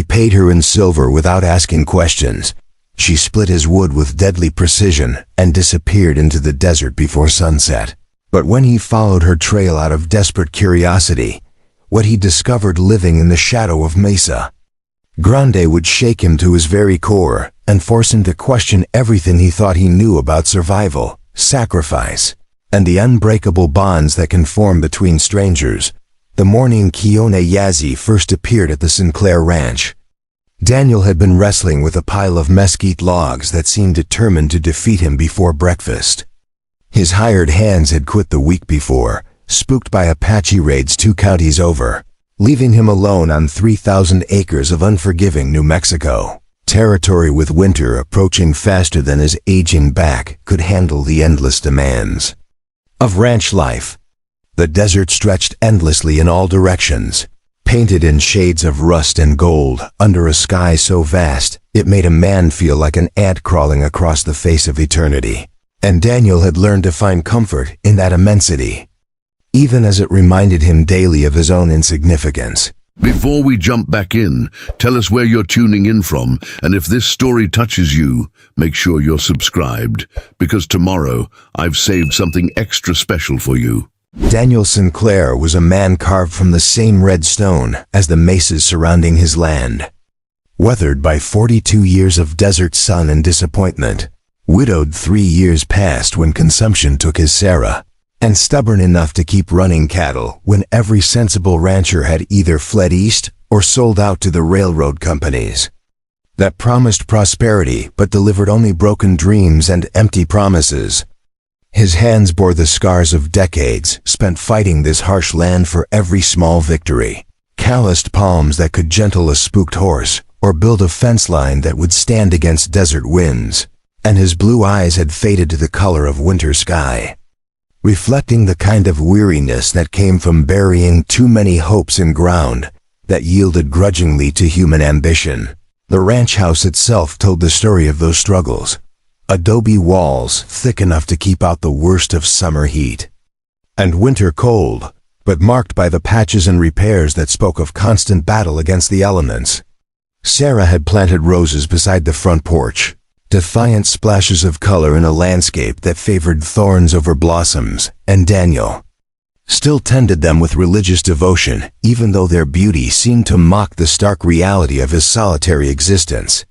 He paid her in silver without asking questions. She split his wood with deadly precision and disappeared into the desert before sunset. But when he followed her trail out of desperate curiosity, what he discovered living in the shadow of Mesa Grande would shake him to his very core and force him to question everything he thought he knew about survival, sacrifice, and the unbreakable bonds that can form between strangers. The morning Kione Yazzie first appeared at the Sinclair Ranch, Daniel had been wrestling with a pile of mesquite logs that seemed determined to defeat him before breakfast. His hired hands had quit the week before, spooked by Apache raids 2 counties over, leaving him alone on 3,000 acres of unforgiving New Mexico, territory with winter approaching faster than his aging back could handle the endless demands of ranch life. The desert stretched endlessly in all directions, painted in shades of rust and gold under a sky so vast it made a man feel like an ant crawling across the face of eternity. And Daniel had learned to find comfort in that immensity, even as it reminded him daily of his own insignificance. Before we jump back in, tell us where you're tuning in from, and if this story touches you, make sure you're subscribed, because tomorrow I've saved something extra special for you. Daniel Sinclair was a man carved from the same red stone as the mesas surrounding his land. Weathered by 42 years of desert sun and disappointment, widowed 3 years past when consumption took his Sarah, and stubborn enough to keep running cattle when every sensible rancher had either fled east or sold out to the railroad companies that promised prosperity but delivered only broken dreams and empty promises. His hands bore the scars of decades spent fighting this harsh land for every small victory, calloused palms that could gentle a spooked horse or build a fence line that would stand against desert winds, and his blue eyes had faded to the color of winter sky, reflecting the kind of weariness that came from burying too many hopes in ground that yielded grudgingly to human ambition. The ranch house itself told the story of those struggles. Adobe walls thick enough to keep out the worst of summer heat and winter cold, but marked by the patches and repairs that spoke of constant battle against the elements. Sarah had planted roses beside the front porch, defiant splashes of color in a landscape that favored thorns over blossoms, and Daniel still tended them with religious devotion, even though their beauty seemed to mock the stark reality of his solitary existence.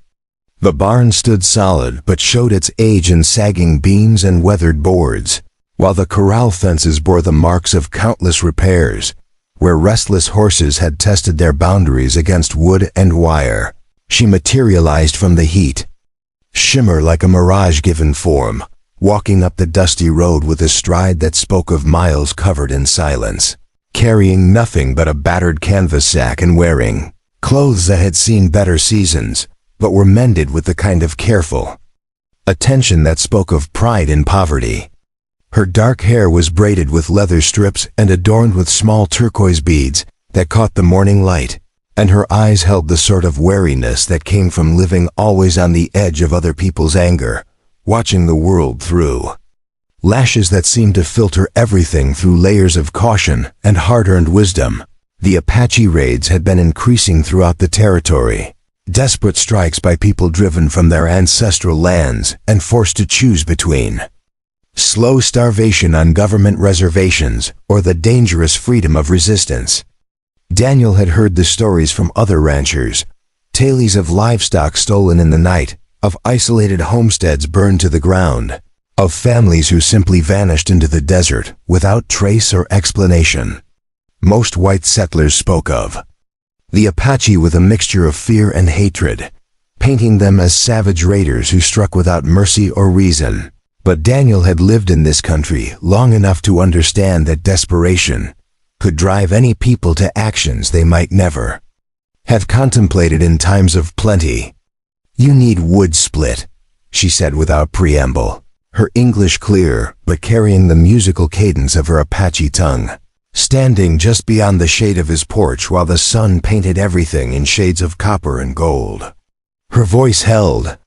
The barn stood solid but showed its age in sagging beams and weathered boards, while the corral fences bore the marks of countless repairs, where restless horses had tested their boundaries against wood and wire. She materialized from the heat, shimmer like a mirage given form, walking up the dusty road with a stride that spoke of miles covered in silence, carrying nothing but a battered canvas sack and wearing clothes that had seen better seasons, but were mended with the kind of careful attention that spoke of pride in poverty. Her dark hair was braided with leather strips and adorned with small turquoise beads that caught the morning light, and her eyes held the sort of wariness that came from living always on the edge of other people's anger, watching the world through lashes that seemed to filter everything through layers of caution and hard-earned wisdom. The Apache raids had been increasing throughout the territory, desperate strikes by people driven from their ancestral lands and forced to choose between slow starvation on government reservations or the dangerous freedom of resistance. Daniel had heard the stories from other ranchers, tales of livestock stolen in the night, of isolated homesteads burned to the ground, of families who simply vanished into the desert without trace or explanation. Most white settlers spoke of the Apache with a mixture of fear and hatred, painting them as savage raiders who struck without mercy or reason. But Daniel had lived in this country long enough to understand that desperation could drive any people to actions they might never have contemplated in times of plenty. "You need wood split," she said without preamble, her English clear but carrying the musical cadence of her Apache tongue. Standing just beyond the shade of his porch while the sun painted everything in shades of copper and gold, her voice held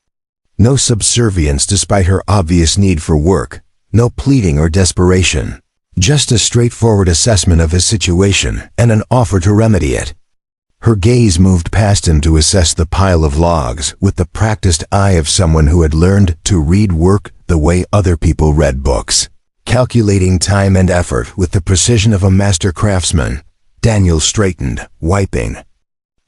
no subservience despite her obvious need for work, no pleading or desperation, just a straightforward assessment of his situation and an offer to remedy it. Her gaze moved past him to assess the pile of logs with the practiced eye of someone who had learned to read work the way other people read books. Calculating time and effort with the precision of a master craftsman, Daniel straightened, wiping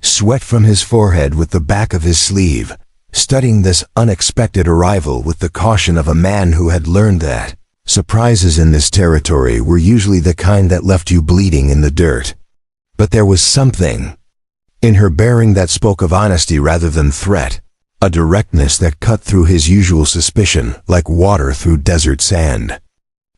sweat from his forehead with the back of his sleeve, studying this unexpected arrival with the caution of a man who had learned that surprises in this territory were usually the kind that left you bleeding in the dirt. But there was something in her bearing that spoke of honesty rather than threat, a directness that cut through his usual suspicion like water through desert sand.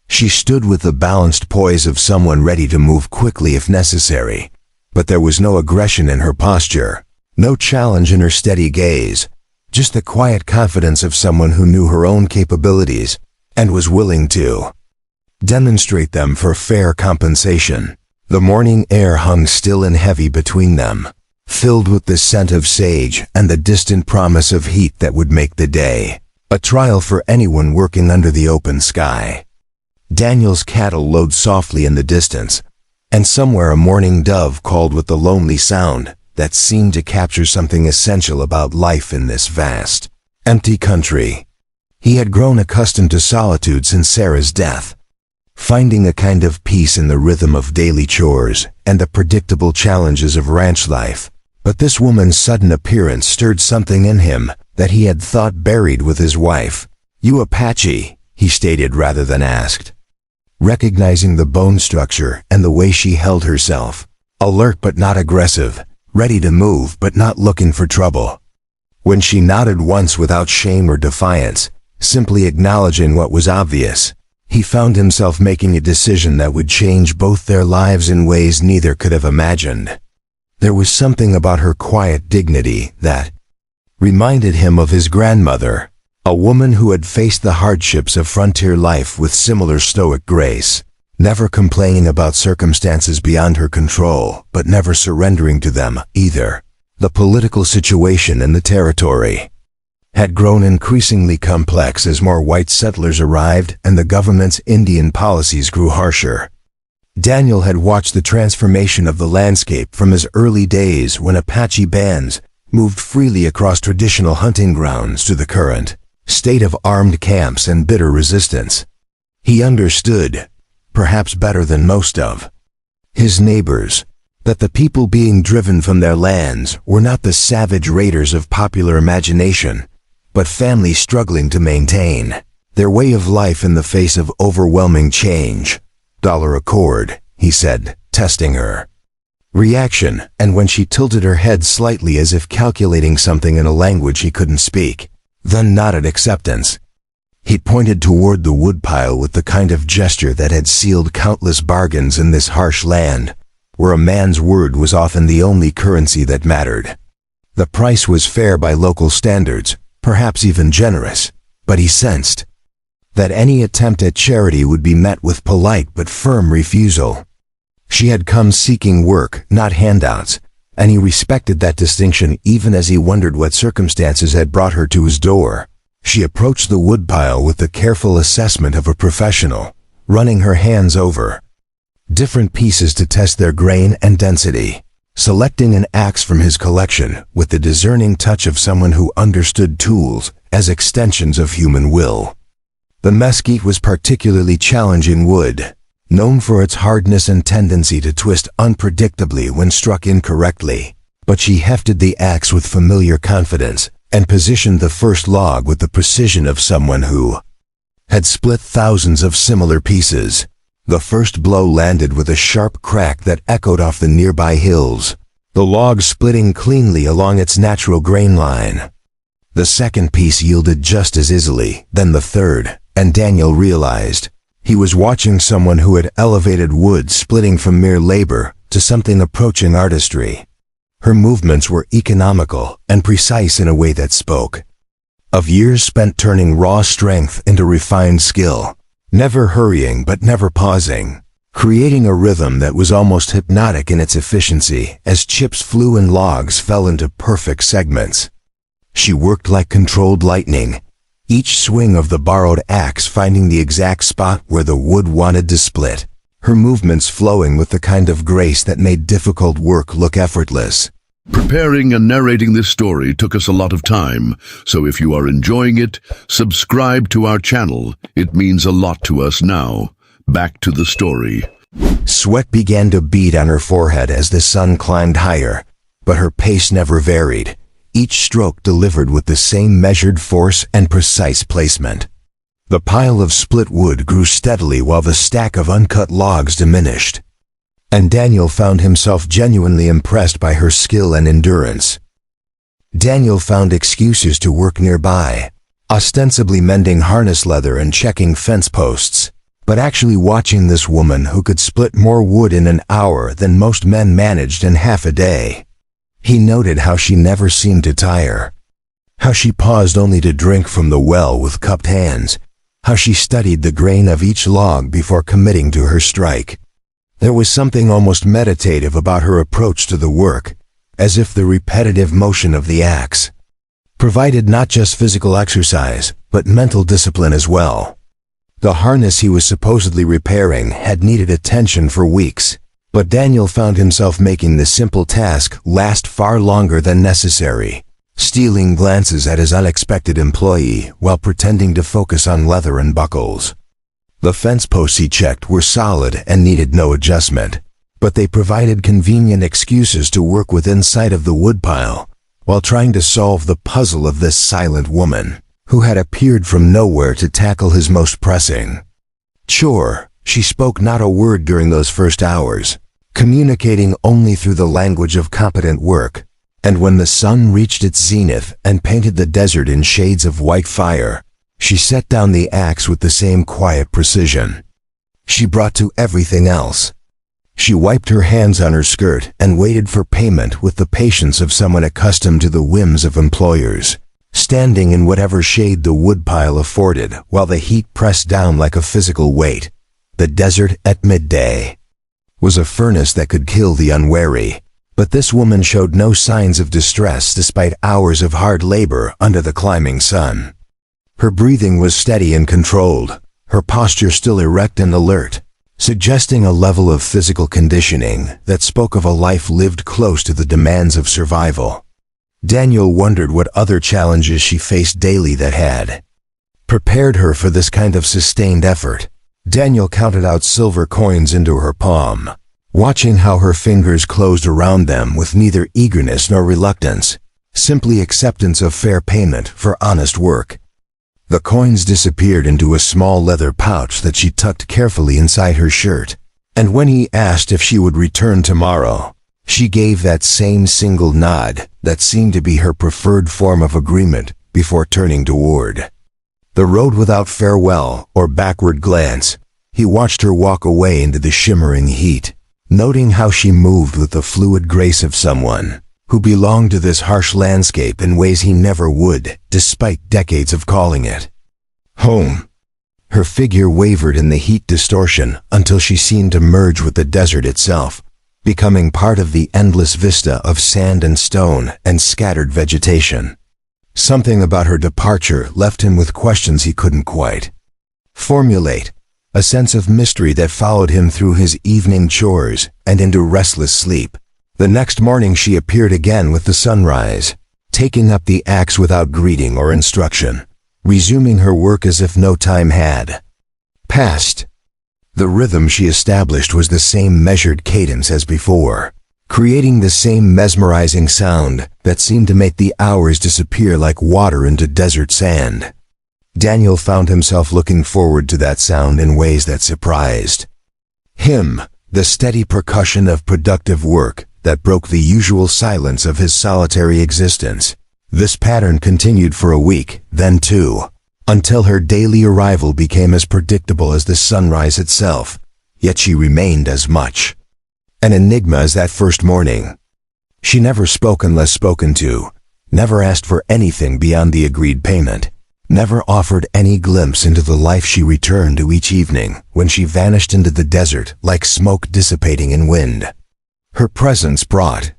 She stood with the balanced poise of someone ready to move quickly if necessary, but there was no aggression in her posture, no challenge in her steady gaze, just the quiet confidence of someone who knew her own capabilities and was willing to demonstrate them for fair compensation. The morning air hung still and heavy between them, filled with the scent of sage and the distant promise of heat that would make the day a trial for anyone working under the open sky. Daniel's cattle lowed softly in the distance, and somewhere a mourning dove called with the lonely sound that seemed to capture something essential about life in this vast, empty country. He had grown accustomed to solitude since Sarah's death, finding a kind of peace in the rhythm of daily chores and the predictable challenges of ranch life. But this woman's sudden appearance stirred something in him that he had thought buried with his wife. "You Apache," he stated rather than asked, recognizing the bone structure and the way she held herself, alert but not aggressive, ready to move but not looking for trouble. When she nodded once without shame or defiance, simply acknowledging what was obvious, he found himself making a decision that would change both their lives in ways neither could have imagined. There was something about her quiet dignity that reminded him of his grandmother, a woman who had faced the hardships of frontier life with similar stoic grace, never complaining about circumstances beyond her control, but never surrendering to them either. The political situation in the territory had grown increasingly complex as more white settlers arrived and the government's Indian policies grew harsher. Daniel had watched the transformation of the landscape from his early days when Apache bands moved freely across traditional hunting grounds to the current state of armed camps and bitter resistance. He understood, perhaps better than most of his neighbors, that the people being driven from their lands were not the savage raiders of popular imagination, but families struggling to maintain their way of life in the face of overwhelming change. "Dollar a cord," he said, testing her reaction, and when she tilted her head slightly as if calculating something in a language he couldn't speak, then nodded acceptance. He pointed toward the woodpile with the kind of gesture that had sealed countless bargains in this harsh land, where a man's word was often the only currency that mattered. The price was fair by local standards, perhaps even generous, but he sensed that any attempt at charity would be met with polite but firm refusal. She had come seeking work, not handouts, and he respected that distinction even as he wondered what circumstances had brought her to his door. She approached the woodpile with the careful assessment of a professional, running her hands over different pieces to test their grain and density, selecting an axe from his collection with the discerning touch of someone who understood tools as extensions of human will. The mesquite was particularly challenging wood, known for its hardness and tendency to twist unpredictably when struck incorrectly, but she hefted the axe with familiar confidence and positioned the first log with the precision of someone who had split thousands of similar pieces. The first blow landed with a sharp crack that echoed off the nearby hills, the log splitting cleanly along its natural grain line. The second piece yielded just as easily, then the third, and Daniel realized he was watching someone who had elevated wood splitting from mere labor to something approaching artistry. Her movements were economical and precise in a way that spoke of years spent turning raw strength into refined skill, never hurrying but never pausing, creating a rhythm that was almost hypnotic in its efficiency as chips flew and logs fell into perfect segments. She worked like controlled lightning, each swing of the borrowed axe finding the exact spot where the wood wanted to split, her movements flowing with the kind of grace that made difficult work look effortless. Preparing and narrating this story took us a lot of time, so if you are enjoying it, subscribe to our channel. It means a lot to us now. Back to the story. Sweat began to bead on her forehead as the sun climbed higher, but her pace never varied, each stroke delivered with the same measured force and precise placement. The pile of split wood grew steadily while the stack of uncut logs diminished, and Daniel found himself genuinely impressed by her skill and endurance. Daniel found excuses to work nearby, ostensibly mending harness leather and checking fence posts, but actually watching this woman who could split more wood in an hour than most men managed in half a day. He noted how she never seemed to tire, how she paused only to drink from the well with cupped hands, how she studied the grain of each log before committing to her strike. There was something almost meditative about her approach to the work, as if the repetitive motion of the axe provided not just physical exercise, but mental discipline as well. The harness he was supposedly repairing had needed attention for weeks, but Daniel found himself making the simple task last far longer than necessary, stealing glances at his unexpected employee while pretending to focus on leather and buckles. The fence posts he checked were solid and needed no adjustment, but they provided convenient excuses to work within sight of the woodpile, while trying to solve the puzzle of this silent woman, who had appeared from nowhere to tackle his most pressing chore. She spoke not a word during those first hours, communicating only through the language of competent work, and when the sun reached its zenith and painted the desert in shades of white fire, she set down the axe with the same quiet precision she brought to everything else. She wiped her hands on her skirt and waited for payment with the patience of someone accustomed to the whims of employers, standing in whatever shade the woodpile afforded while the heat pressed down like a physical weight. The desert at midday was a furnace that could kill the unwary, but this woman showed no signs of distress despite hours of hard labor under the climbing sun. Her breathing was steady and controlled, her posture still erect and alert, suggesting a level of physical conditioning that spoke of a life lived close to the demands of survival. Daniel wondered what other challenges she faced daily that had prepared her for this kind of sustained effort. Daniel counted out silver coins into her palm, watching how her fingers closed around them with neither eagerness nor reluctance, simply acceptance of fair payment for honest work. The coins disappeared into a small leather pouch that she tucked carefully inside her shirt, and when he asked if she would return tomorrow, she gave that same single nod that seemed to be her preferred form of agreement before turning toward the road without farewell or backward glance. He watched her walk away into the shimmering heat, noting how she moved with the fluid grace of someone who belonged to this harsh landscape in ways he never would, despite decades of calling it home. Her figure wavered in the heat distortion until she seemed to merge with the desert itself, becoming part of the endless vista of sand and stone and scattered vegetation. Something about her departure left him with questions he couldn't quite formulate, a sense of mystery that followed him through his evening chores and into restless sleep. The next morning she appeared again with the sunrise, taking up the axe without greeting or instruction, resuming her work as if no time had passed. The rhythm she established was the same measured cadence as before, creating the same mesmerizing sound that seemed to make the hours disappear like water into desert sand. Daniel found himself looking forward to that sound in ways that surprised him, the steady percussion of productive work that broke the usual silence of his solitary existence. This pattern continued for a week, then two, until her daily arrival became as predictable as the sunrise itself, yet she remained as much an enigma as that first morning. She never spoke unless spoken to, never asked for anything beyond the agreed payment, never offered any glimpse into the life she returned to each evening when she vanished into the desert like smoke dissipating in wind. Her presence brought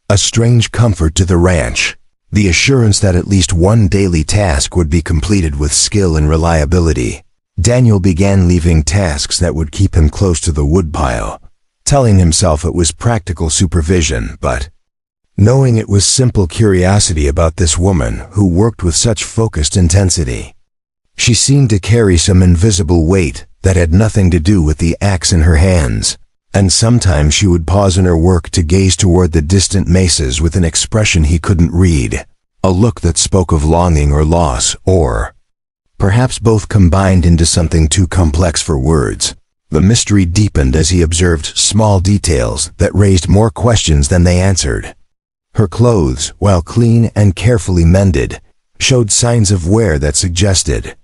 a strange comfort to the ranch, the assurance that at least one daily task would be completed with skill and reliability. Daniel began leaving tasks that would keep him close to the woodpile, telling himself it was practical supervision, but knowing it was simple curiosity about this woman who worked with such focused intensity. She seemed to carry some invisible weight that had nothing to do with the axe in her hands, and sometimes she would pause in her work to gaze toward the distant mesas with an expression he couldn't read, a look that spoke of longing or loss, or perhaps both combined into something too complex for words. The mystery deepened as he observed small details that raised more questions than they answered. Her clothes, while clean and carefully mended, showed signs of wear that suggested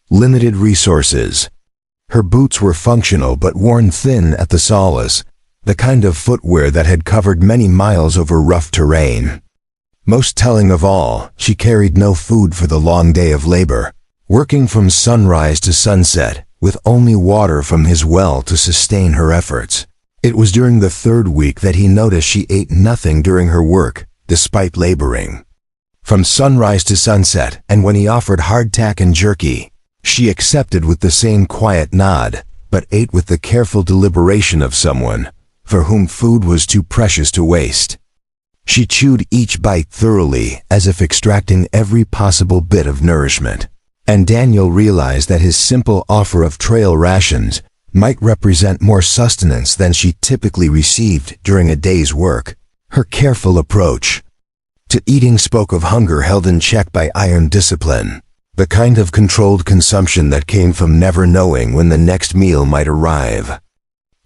limited resources. Her boots were functional but worn thin at the soles, the kind of footwear that had covered many miles over rough terrain. Most telling of all, she carried no food for the long day of labor, working from sunrise to sunset, with only water from his well to sustain her efforts. It was during the third week that he noticed she ate nothing during her work, despite laboring. From sunrise to sunset, and when he offered hardtack and jerky, she accepted with the same quiet nod, but ate with the careful deliberation of someone for whom food was too precious to waste. She chewed each bite thoroughly, as if extracting every possible bit of nourishment. And Daniel realized that his simple offer of trail rations might represent more sustenance than she typically received during a day's work. Her careful approach to eating spoke of hunger held in check by iron discipline, the kind of controlled consumption that came from never knowing when the next meal might arrive.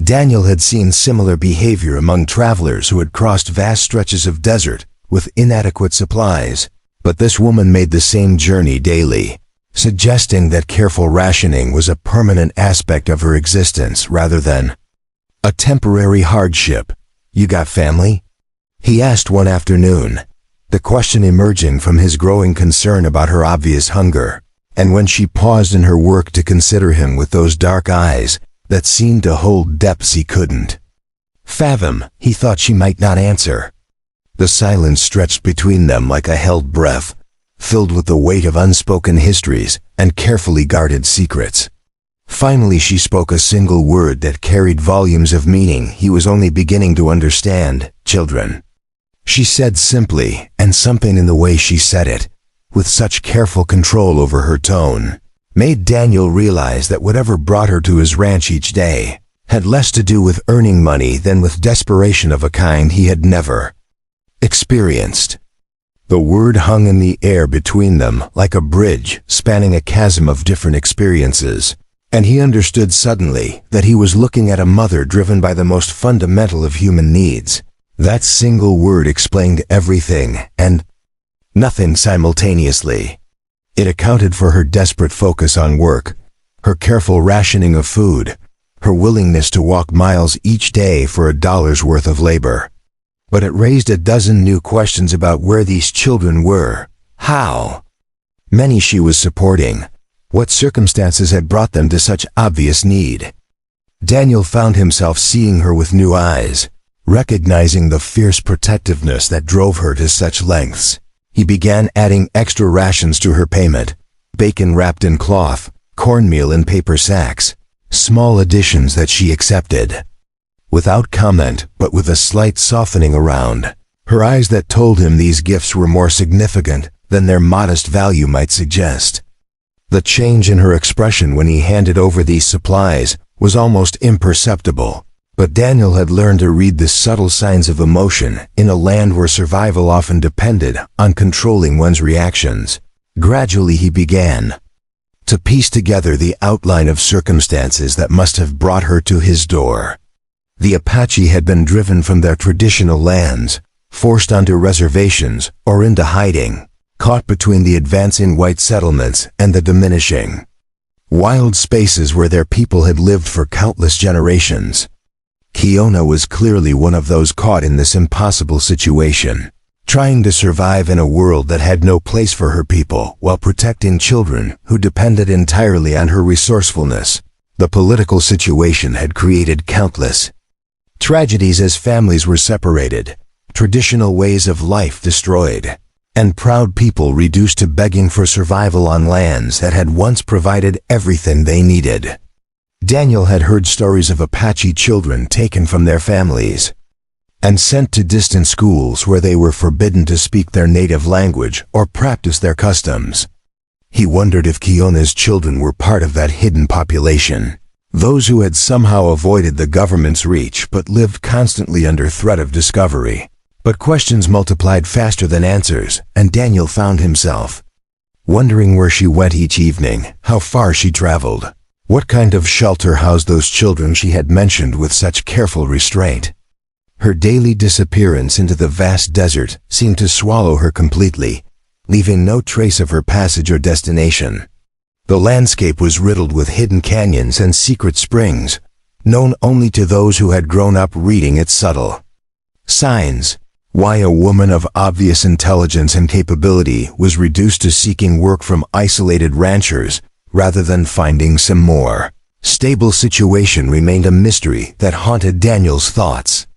Daniel had seen similar behavior among travelers who had crossed vast stretches of desert with inadequate supplies, but this woman made the same journey daily, suggesting that careful rationing was a permanent aspect of her existence rather than a temporary hardship. "You got family?" he asked one afternoon, the question emerging from his growing concern about her obvious hunger. And when she paused in her work to consider him with those dark eyes that seemed to hold depths he couldn't fathom, he thought she might not answer. The silence stretched between them like a held breath, filled with the weight of unspoken histories and carefully guarded secrets. Finally she spoke a single word that carried volumes of meaning he was only beginning to understand: children. She said simply, and something in the way she said it, with such careful control over her tone, made Daniel realize that whatever brought her to his ranch each day had less to do with earning money than with desperation of a kind he had never experienced. The word hung in the air between them like a bridge spanning a chasm of different experiences, and he understood suddenly that he was looking at a mother driven by the most fundamental of human needs. That single word explained everything and nothing simultaneously. It accounted for her desperate focus on work, her careful rationing of food, her willingness to walk miles each day for $1's worth of labor. But it raised a dozen new questions about where these children were, how many she was supporting, what circumstances had brought them to such obvious need. Daniel found himself seeing her with new eyes, recognizing the fierce protectiveness that drove her to such lengths. He began adding extra rations to her payment: bacon wrapped in cloth, cornmeal in paper sacks, small additions that she accepted without comment, but with a slight softening around her eyes that told him these gifts were more significant than their modest value might suggest. The change in her expression when he handed over these supplies was almost imperceptible, but Daniel had learned to read the subtle signs of emotion in a land where survival often depended on controlling one's reactions. Gradually he began to piece together the outline of circumstances that must have brought her to his door. The Apache had been driven from their traditional lands, forced onto reservations or into hiding, caught between the advancing white settlements and the diminishing wild spaces where their people had lived for countless generations. Kiona was clearly one of those caught in this impossible situation, trying to survive in a world that had no place for her people while protecting children who depended entirely on her resourcefulness. The political situation had created countless tragedies as families were separated, traditional ways of life destroyed, and proud people reduced to begging for survival on lands that had once provided everything they needed. Daniel had heard stories of Apache children taken from their families, and sent to distant schools where they were forbidden to speak their native language or practice their customs. He wondered if Kiona's children were part of that hidden population, those who had somehow avoided the government's reach but lived constantly under threat of discovery. But questions multiplied faster than answers, and Daniel found himself wondering where she went each evening, how far she traveled, what kind of shelter housed those children she had mentioned with such careful restraint. Her daily disappearance into the vast desert seemed to swallow her completely, leaving no trace of her passage or destination. The landscape was riddled with hidden canyons and secret springs, known only to those who had grown up reading its subtle signs. Why a woman of obvious intelligence and capability was reduced to seeking work from isolated ranchers rather than finding some more stable situation remained a mystery that haunted Daniel's thoughts.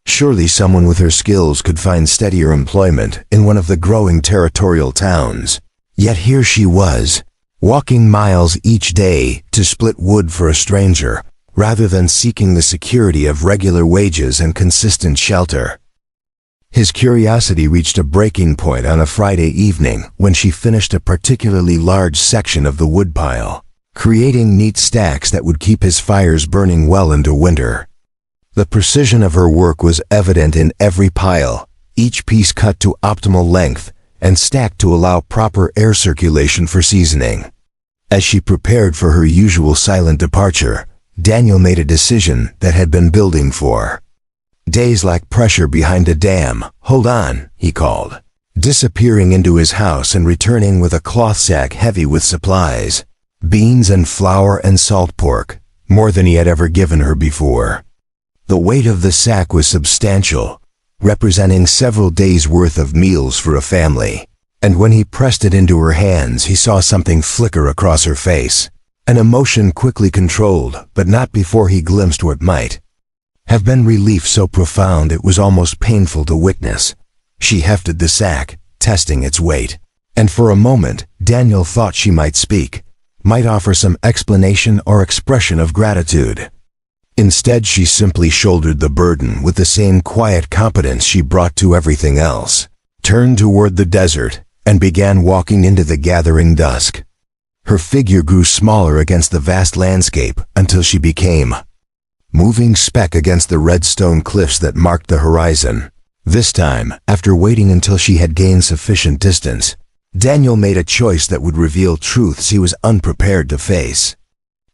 Surely someone with her skills could find steadier employment in one of the growing territorial towns. Yet here she was, walking miles each day to split wood for a stranger, rather than seeking the security of regular wages and consistent shelter. His curiosity reached a breaking point on a Friday evening when she finished a particularly large section of the woodpile, creating neat stacks that would keep his fires burning well into winter. The precision of her work was evident in every pile, each piece cut to optimal length and stacked to allow proper air circulation for seasoning. As she prepared for her usual silent departure, Daniel made a decision that had been building for days like pressure behind a dam. "Hold on," he called, disappearing into his house and returning with a cloth sack heavy with supplies, beans and flour and salt pork, more than he had ever given her before. The weight of the sack was substantial, representing several days' worth of meals for a family, and when he pressed it into her hands he saw something flicker across her face, an emotion quickly controlled, but not before he glimpsed what might have been relief so profound it was almost painful to witness. She hefted the sack, testing its weight, and for a moment Daniel thought she might speak, might offer some explanation or expression of gratitude. Instead, she simply shouldered the burden with the same quiet competence she brought to everything else, turned toward the desert, and began walking into the gathering dusk. Her figure grew smaller against the vast landscape until she became moving speck against the red stone cliffs that marked the horizon. This time, after waiting until she had gained sufficient distance, Daniel made a choice that would reveal truths he was unprepared to face.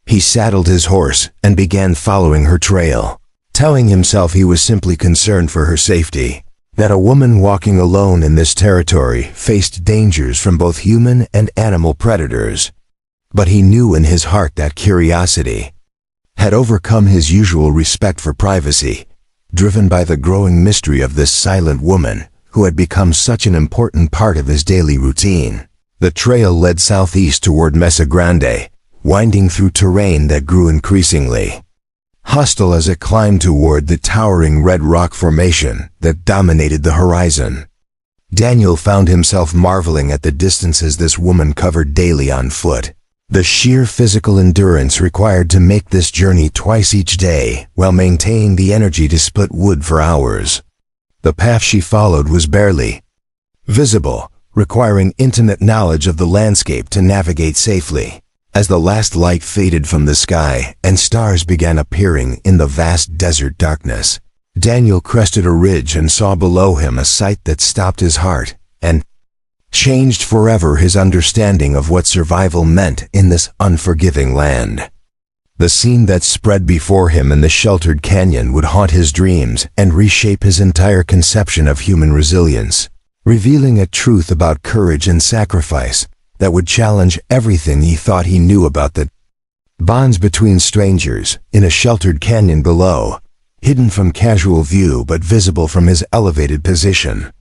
He saddled his horse and began following her trail, telling himself he was simply concerned for her safety, that a woman walking alone in this territory faced dangers from both human and animal predators. But he knew in his heart that curiosity had overcome his usual respect for privacy, driven by the growing mystery of this silent woman who had become such an important part of his daily routine. The trail led southeast toward Mesa Grande, winding through terrain that grew increasingly hostile as it climbed toward the towering red rock formation that dominated the horizon. Daniel found himself marveling at the distances this woman covered daily on foot, the sheer physical endurance required to make this journey twice each day while maintaining the energy to split wood for hours. The path she followed was barely visible, requiring intimate knowledge of the landscape to navigate safely. As the last light faded from the sky and stars began appearing in the vast desert darkness, Daniel crested a ridge and saw below him a sight that stopped his heart and changed forever his understanding of what survival meant in this unforgiving land. The scene that spread before him in the sheltered canyon would haunt his dreams and reshape his entire conception of human resilience, revealing a truth about courage and sacrifice that would challenge everything he thought he knew about the bonds between strangers. In a sheltered canyon below, hidden from casual view but visible from his elevated position,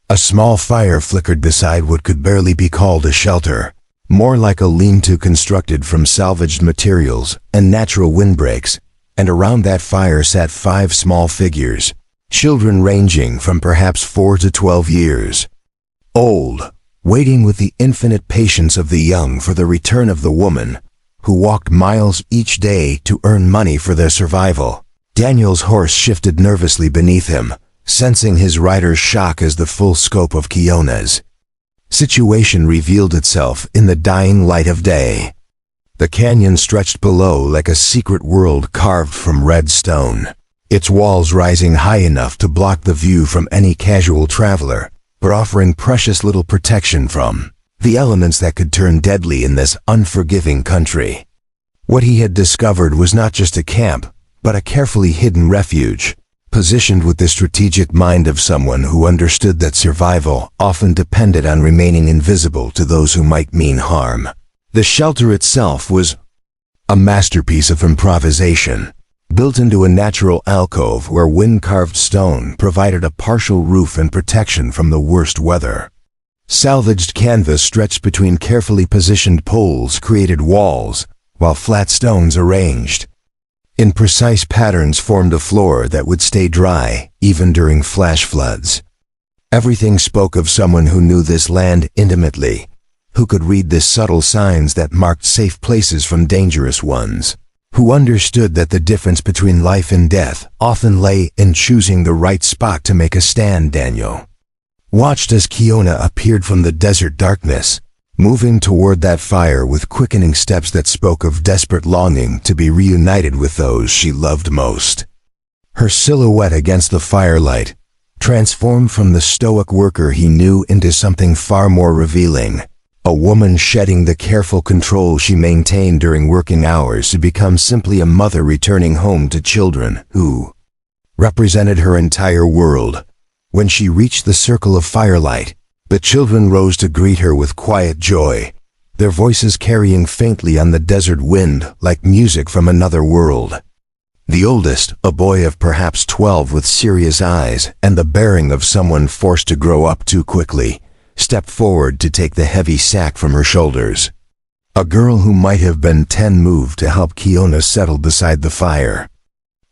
a small fire flickered beside what could barely be called a shelter, more like a lean-to constructed from salvaged materials and natural windbreaks, and around that fire sat 5 small figures, children ranging from perhaps 4 to 12 years old, waiting with the infinite patience of the young for the return of the woman who walked miles each day to earn money for their survival. Daniel's horse shifted nervously beneath him, sensing his rider's shock as the full scope of Kiona's situation revealed itself in the dying light of day. The canyon stretched below like a secret world carved from red stone, its walls rising high enough to block the view from any casual traveler, but offering precious little protection from the elements that could turn deadly in this unforgiving country. What he had discovered was not just a camp, but a carefully hidden refuge, positioned with the strategic mind of someone who understood that survival often depended on remaining invisible to those who might mean harm. The shelter itself was a masterpiece of improvisation, built into a natural alcove where wind-carved stone provided a partial roof and protection from the worst weather. Salvaged canvas stretched between carefully positioned poles created walls, while flat stones arranged in precise patterns formed a floor that would stay dry even during flash floods. Everything spoke of someone who knew this land intimately, who could read the subtle signs that marked safe places from dangerous ones, who understood that the difference between life and death often lay in choosing the right spot to make a stand. Daniel watched as Kiona appeared from the desert darkness, moving toward that fire with quickening steps that spoke of desperate longing to be reunited with those she loved most. Her silhouette against the firelight transformed from the stoic worker he knew into something far more revealing, a woman shedding the careful control she maintained during working hours to become simply a mother returning home to children who represented her entire world. When she reached the circle of firelight, the children rose to greet her with quiet joy, their voices carrying faintly on the desert wind like music from another world. The oldest, a boy of perhaps 12 with serious eyes and the bearing of someone forced to grow up too quickly, stepped forward to take the heavy sack from her shoulders. A girl who might have been 10 moved to help Kiona settle beside the fire,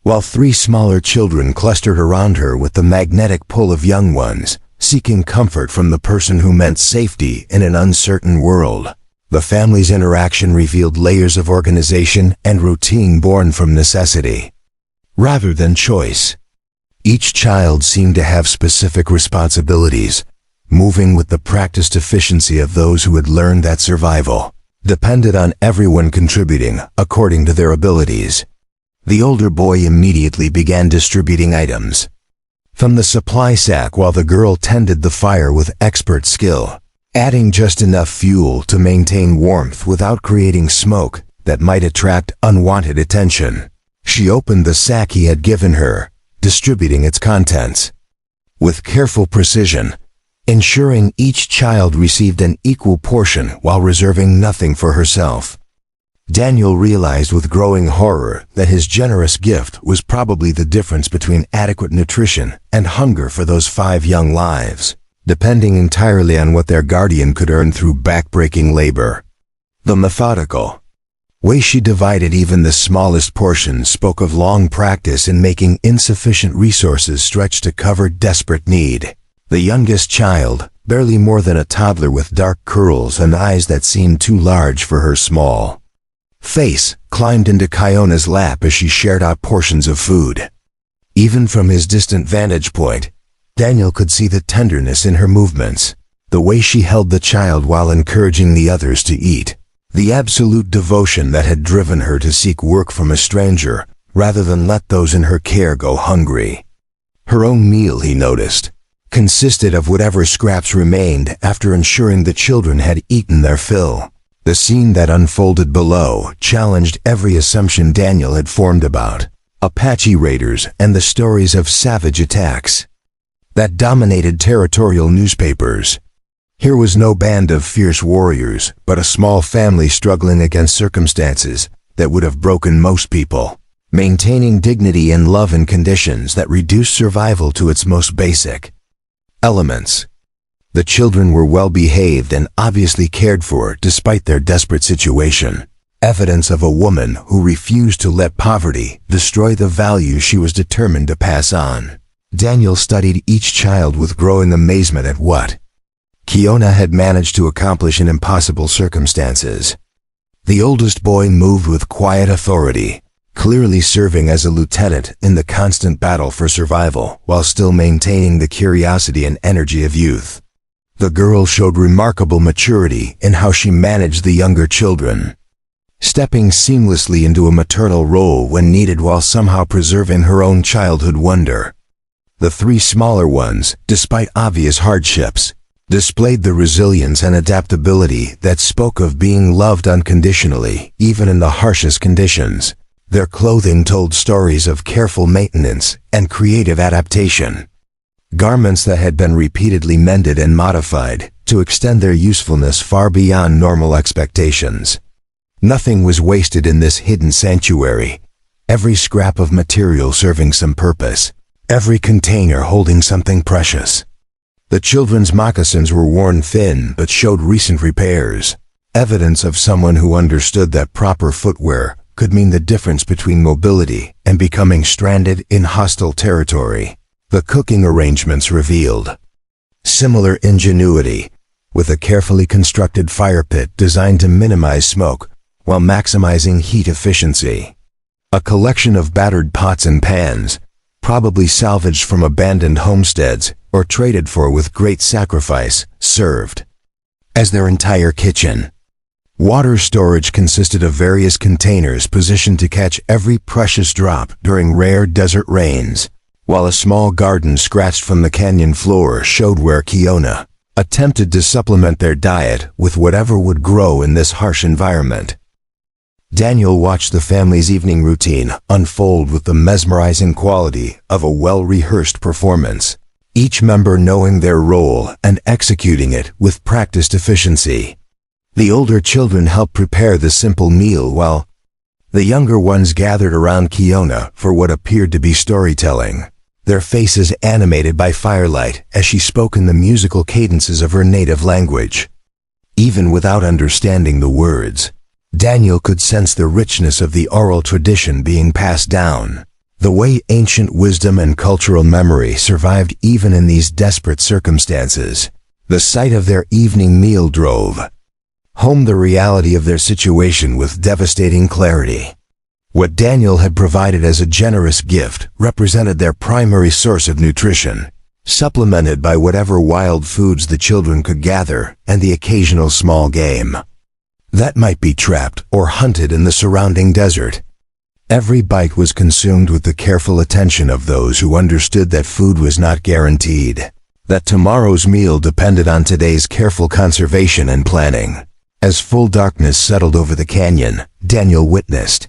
while 3 smaller children clustered around her with the magnetic pull of young ones, seeking comfort from the person who meant safety in an uncertain world. The family's interaction revealed layers of organization and routine born from necessity, rather than choice. Each child seemed to have specific responsibilities, moving with the practiced efficiency of those who had learned that survival depended on everyone contributing according to their abilities. The older boy immediately began distributing items from the supply sack while the girl tended the fire with expert skill, adding just enough fuel to maintain warmth without creating smoke that might attract unwanted attention. She opened the sack he had given her, distributing its contents with careful precision, ensuring each child received an equal portion while reserving nothing for herself. Daniel realized with growing horror that his generous gift was probably the difference between adequate nutrition and hunger for those 5 young lives, depending entirely on what their guardian could earn through backbreaking labor. The methodical way she divided even the smallest portions spoke of long practice in making insufficient resources stretch to cover desperate need. The youngest child, barely more than a toddler with dark curls and eyes that seemed too large for her small face, climbed into Kiona's lap as she shared out portions of food. Even from his distant vantage point, Daniel could see the tenderness in her movements, the way she held the child while encouraging the others to eat, the absolute devotion that had driven her to seek work from a stranger rather than let those in her care go hungry. Her own meal, he noticed, consisted of whatever scraps remained after ensuring the children had eaten their fill. The scene that unfolded below challenged every assumption Daniel had formed about Apache raiders and the stories of savage attacks that dominated territorial newspapers. Here was no band of fierce warriors, but a small family struggling against circumstances that would have broken most people, maintaining dignity and love in conditions that reduced survival to its most basic elements. The children were well behaved and obviously cared for despite their desperate situation, evidence of a woman who refused to let poverty destroy the values she was determined to pass on. Daniel studied each child with growing amazement at what Kiona had managed to accomplish in impossible circumstances. The oldest boy moved with quiet authority, clearly serving as a lieutenant in the constant battle for survival while still maintaining the curiosity and energy of youth. The girl showed remarkable maturity in how she managed the younger children, stepping seamlessly into a maternal role when needed while somehow preserving her own childhood wonder. The three smaller ones, despite obvious hardships, displayed the resilience and adaptability that spoke of being loved unconditionally, even in the harshest conditions. Their clothing told stories of careful maintenance and creative adaptation. Garments that had been repeatedly mended and modified to extend their usefulness far beyond normal expectations. Nothing was wasted in this hidden sanctuary, every scrap of material serving some purpose, every container holding something precious. The children's moccasins were worn thin but showed recent repairs, evidence of someone who understood that proper footwear could mean the difference between mobility and becoming stranded in hostile territory. The cooking arrangements revealed similar ingenuity, with a carefully constructed fire pit designed to minimize smoke while maximizing heat efficiency. A collection of battered pots and pans, probably salvaged from abandoned homesteads or traded for with great sacrifice, served as their entire kitchen. Water storage consisted of various containers positioned to catch every precious drop during rare desert rains, while a small garden scratched from the canyon floor showed where Kiona attempted to supplement their diet with whatever would grow in this harsh environment. Daniel watched the family's evening routine unfold with the mesmerizing quality of a well-rehearsed performance, each member knowing their role and executing it with practiced efficiency. The older children helped prepare the simple meal while the younger ones gathered around Kiona for what appeared to be storytelling, their faces animated by firelight as she spoke in the musical cadences of her native language. Even without understanding the words, Daniel could sense the richness of the oral tradition being passed down, the way ancient wisdom and cultural memory survived even in these desperate circumstances. The sight of their evening meal drove home the reality of their situation with devastating clarity. What Daniel had provided as a generous gift represented their primary source of nutrition, supplemented by whatever wild foods the children could gather and the occasional small game that might be trapped or hunted in the surrounding desert. Every bite was consumed with the careful attention of those who understood that food was not guaranteed, that tomorrow's meal depended on today's careful conservation and planning. As full darkness settled over the canyon, Daniel witnessed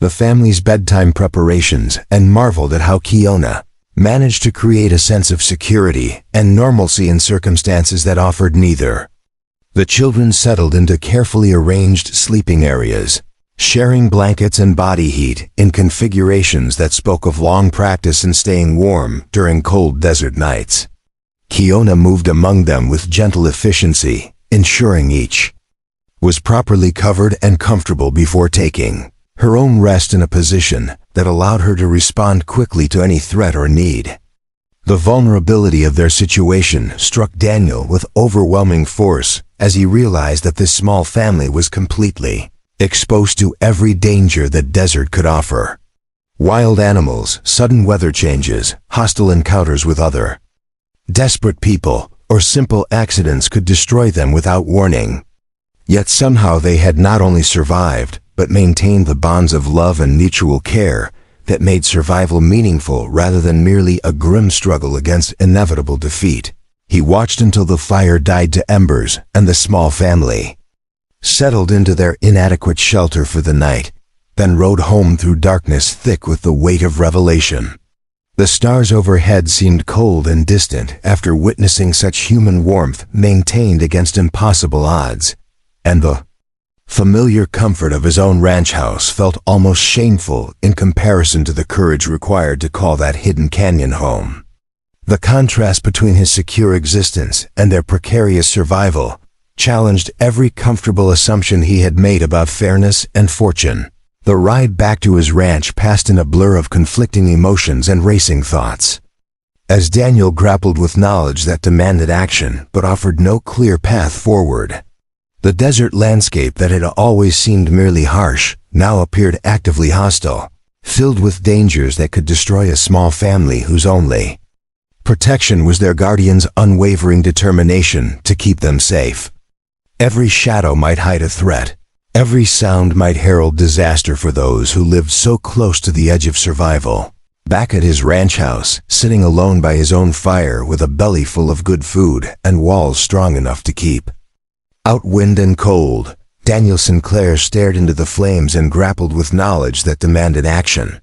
the family's bedtime preparations and marveled at how Kiona managed to create a sense of security and normalcy in circumstances that offered neither. The children settled into carefully arranged sleeping areas, sharing blankets and body heat in configurations that spoke of long practice in staying warm during cold desert nights. Kiona moved among them with gentle efficiency, ensuring each was properly covered and comfortable before taking her own rest in a position that allowed her to respond quickly to any threat or need. The vulnerability of their situation struck Daniel with overwhelming force as he realized that this small family was completely exposed to every danger that desert could offer. Wild animals, sudden weather changes, hostile encounters with other desperate people, or simple accidents could destroy them without warning. Yet somehow they had not only survived, but maintained the bonds of love and mutual care that made survival meaningful rather than merely a grim struggle against inevitable defeat. He watched until the fire died to embers and the small family settled into their inadequate shelter for the night, then rode home through darkness thick with the weight of revelation. The stars overhead seemed cold and distant after witnessing such human warmth maintained against impossible odds, and the familiar comfort of his own ranch house felt almost shameful in comparison to the courage required to call that hidden canyon home. The contrast between his secure existence and their precarious survival challenged every comfortable assumption he had made about fairness and fortune. The ride back to his ranch passed in a blur of conflicting emotions and racing thoughts. As Daniel grappled with knowledge that demanded action but offered no clear path forward, The desert landscape that had always seemed merely harsh now appeared actively hostile, filled with dangers that could destroy a small family whose only protection was their guardian's unwavering determination to keep them safe. Every shadow might hide a threat. Every sound might herald disaster for those who lived so close to the edge of survival. Back at his ranch house, sitting alone by his own fire with a belly full of good food and walls strong enough to keep out wind and cold, Daniel Sinclair stared into the flames and grappled with knowledge that demanded action.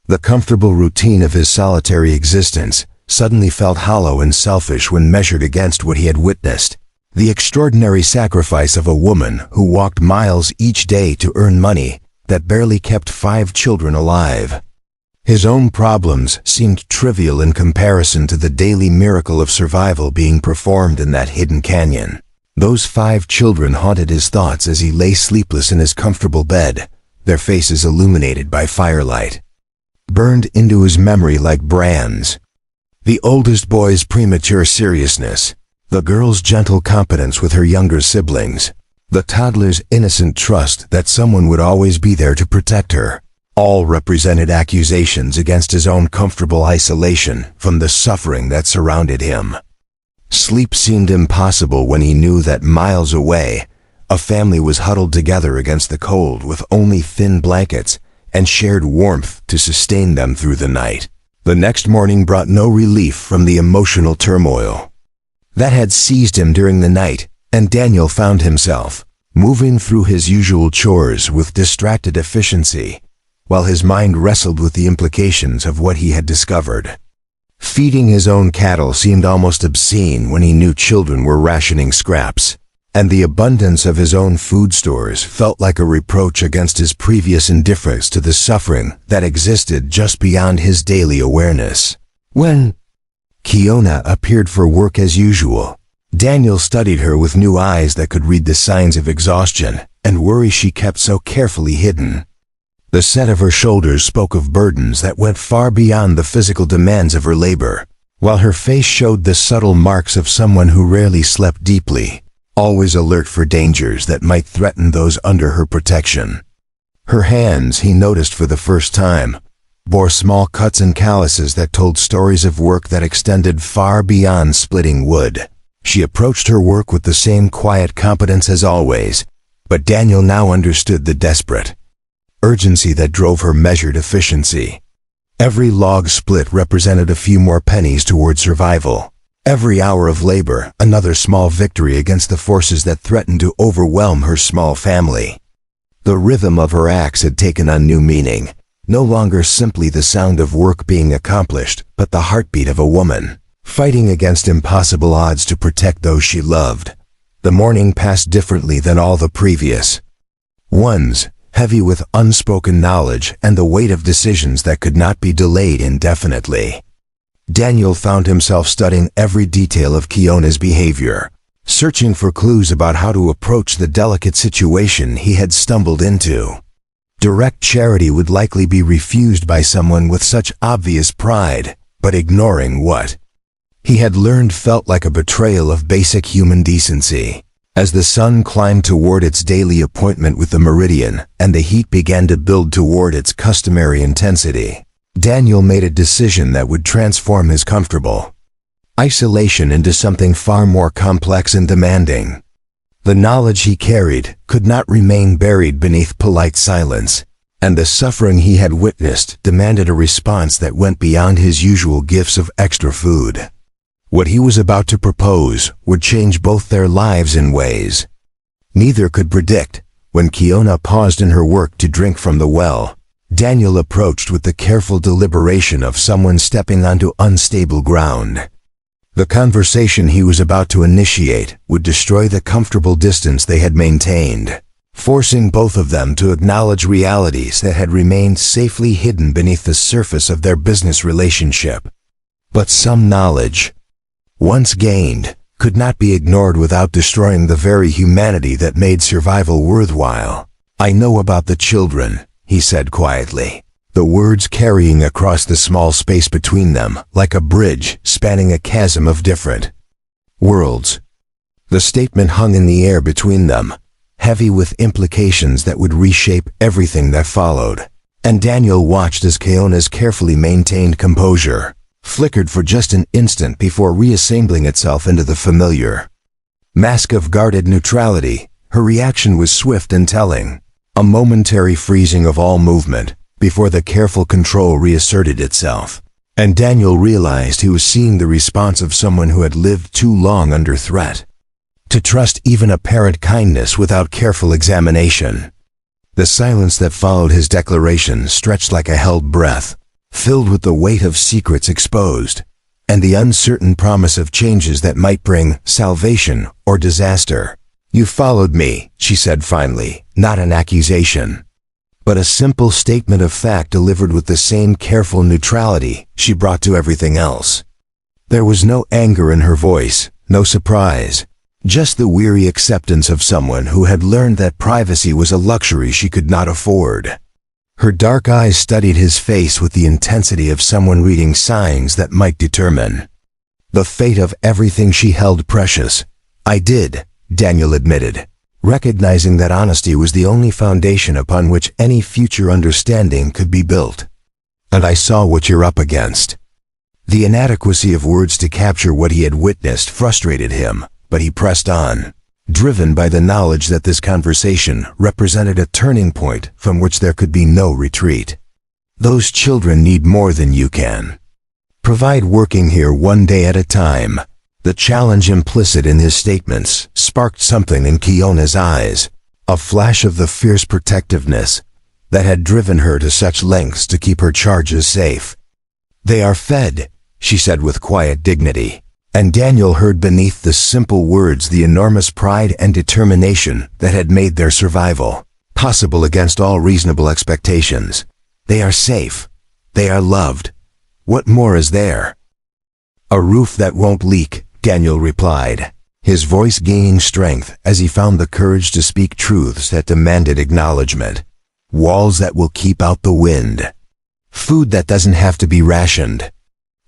The comfortable routine of his solitary existence suddenly felt hollow and selfish when measured against what he had witnessed. The extraordinary sacrifice of a woman who walked miles each day to earn money that barely kept 5 children alive. His own problems seemed trivial in comparison to the daily miracle of survival being performed in that hidden canyon. Those 5 children haunted his thoughts as he lay sleepless in his comfortable bed, their faces illuminated by firelight, burned into his memory like brands. The oldest boy's premature seriousness, the girl's gentle competence with her younger siblings, the toddler's innocent trust that someone would always be there to protect her, all represented accusations against his own comfortable isolation from the suffering that surrounded him. Sleep seemed impossible when he knew that miles away, a family was huddled together against the cold with only thin blankets and shared warmth to sustain them through the night. The next morning brought no relief from the emotional turmoil that had seized him during the night, and Daniel found himself moving through his usual chores with distracted efficiency, while his mind wrestled with the implications of what he had discovered. Feeding his own cattle seemed almost obscene when he knew children were rationing scraps, and the abundance of his own food stores felt like a reproach against his previous indifference to the suffering that existed just beyond his daily awareness. When Kiona appeared for work as usual, Daniel studied her with new eyes that could read the signs of exhaustion and worry she kept so carefully hidden. The set of her shoulders spoke of burdens that went far beyond the physical demands of her labor, while her face showed the subtle marks of someone who rarely slept deeply, always alert for dangers that might threaten those under her protection. Her hands, he noticed for the first time, bore small cuts and calluses that told stories of work that extended far beyond splitting wood. She approached her work with the same quiet competence as always, but Daniel now understood the desperate urgency that drove her measured efficiency. Every log split represented a few more pennies toward survival. Every hour of labor, another small victory against the forces that threatened to overwhelm her small family. The rhythm of her acts had taken on new meaning, no longer simply the sound of work being accomplished, but the heartbeat of a woman, fighting against impossible odds to protect those she loved. The morning passed differently than all the previous ones, heavy with unspoken knowledge and the weight of decisions that could not be delayed indefinitely. Daniel found himself studying every detail of Kiona's behavior, searching for clues about how to approach the delicate situation he had stumbled into. Direct charity would likely be refused by someone with such obvious pride, but ignoring what he had learned felt like a betrayal of basic human decency. As the sun climbed toward its daily appointment with the meridian and the heat began to build toward its customary intensity, Daniel made a decision that would transform his comfortable isolation into something far more complex and demanding. The knowledge he carried could not remain buried beneath polite silence, and the suffering he had witnessed demanded a response that went beyond his usual gifts of extra food. What he was about to propose would change both their lives in ways neither could predict. When Kiona paused in her work to drink from the well, Daniel approached with the careful deliberation of someone stepping onto unstable ground. The conversation he was about to initiate would destroy the comfortable distance they had maintained, forcing both of them to acknowledge realities that had remained safely hidden beneath the surface of their business relationship. But some knowledge, once gained, could not be ignored without destroying the very humanity that made survival worthwhile. "I know about the children," he said quietly, the words carrying across the small space between them like a bridge spanning a chasm of different worlds. The statement hung in the air between them, heavy with implications that would reshape everything that followed. And Daniel watched as Keona's carefully maintained composure flickered for just an instant before reassembling itself into the familiar mask of guarded neutrality. Her reaction was swift and telling, a momentary freezing of all movement before the careful control reasserted itself. And Daniel realized he was seeing the response of someone who had lived too long under threat to trust even apparent kindness without careful examination. The silence that followed his declaration stretched like a held breath, filled with the weight of secrets exposed, and the uncertain promise of changes that might bring salvation or disaster. You followed me, she said finally, not an accusation, but a simple statement of fact delivered with the same careful neutrality she brought to everything else. There was no anger in her voice, no surprise, just the weary acceptance of someone who had learned that privacy was a luxury she could not afford. Her dark eyes studied his face with the intensity of someone reading signs that might determine the fate of everything she held precious. I did, Daniel admitted, recognizing that honesty was the only foundation upon which any future understanding could be built. And I saw what you're up against. The inadequacy of words to capture what he had witnessed frustrated him, but he pressed on, driven by the knowledge that this conversation represented a turning point from which there could be no retreat. Those children need more than you can provide, working here one day at a time. The challenge implicit in his statements sparked something in Keona's eyes, a flash of the fierce protectiveness that had driven her to such lengths to keep her charges safe. They are fed, she said with quiet dignity, and Daniel heard beneath the simple words the enormous pride and determination that had made their survival possible against all reasonable expectations. They are safe. They are loved. What more is there? A roof that won't leak, Daniel replied, his voice gaining strength as he found the courage to speak truths that demanded acknowledgement. Walls that will keep out the wind. Food that doesn't have to be rationed.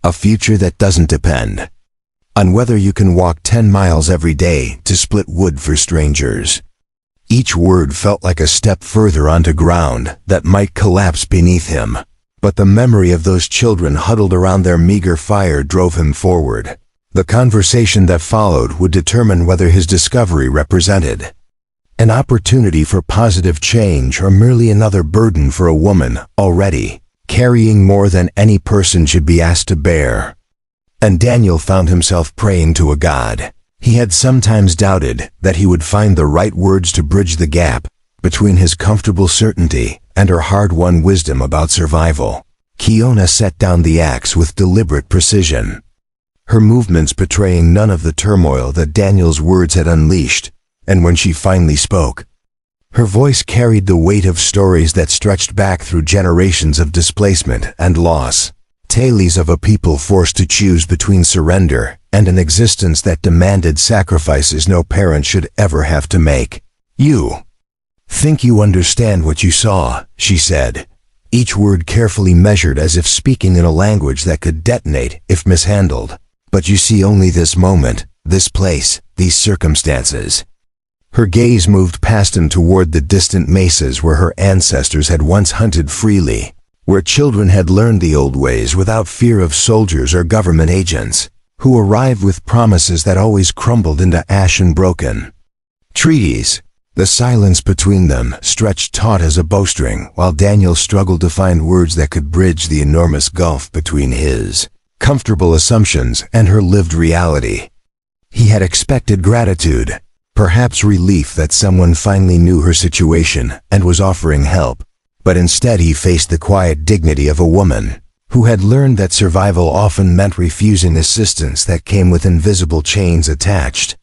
A future that doesn't depend on whether you can walk 10 miles every day to split wood for strangers. Each word felt like a step further onto ground that might collapse beneath him, but the memory of those children huddled around their meager fire drove him forward. The conversation that followed would determine whether his discovery represented an opportunity for positive change or merely another burden for a woman already carrying more than any person should be asked to bear. And Daniel found himself praying to a god he had sometimes doubted that he would find the right words to bridge the gap between his comfortable certainty and her hard-won wisdom about survival. Keona set down the axe with deliberate precision, her movements betraying none of the turmoil that Daniel's words had unleashed, and when she finally spoke, her voice carried the weight of stories that stretched back through generations of displacement and loss. Tales of a people forced to choose between surrender and an existence that demanded sacrifices no parent should ever have to make. You think you understand what you saw, she said, each word carefully measured as if speaking in a language that could detonate if mishandled. But you see only this moment, this place, these circumstances. Her gaze moved past him toward the distant mesas where her ancestors had once hunted freely, where children had learned the old ways without fear of soldiers or government agents, who arrived with promises that always crumbled into ash and broken treaties. The silence between them stretched taut as a bowstring while Daniel struggled to find words that could bridge the enormous gulf between his comfortable assumptions and her lived reality. He had expected gratitude, perhaps relief that someone finally knew her situation and was offering help, but instead he faced the quiet dignity of a woman who had learned that survival often meant refusing assistance that came with invisible chains attached.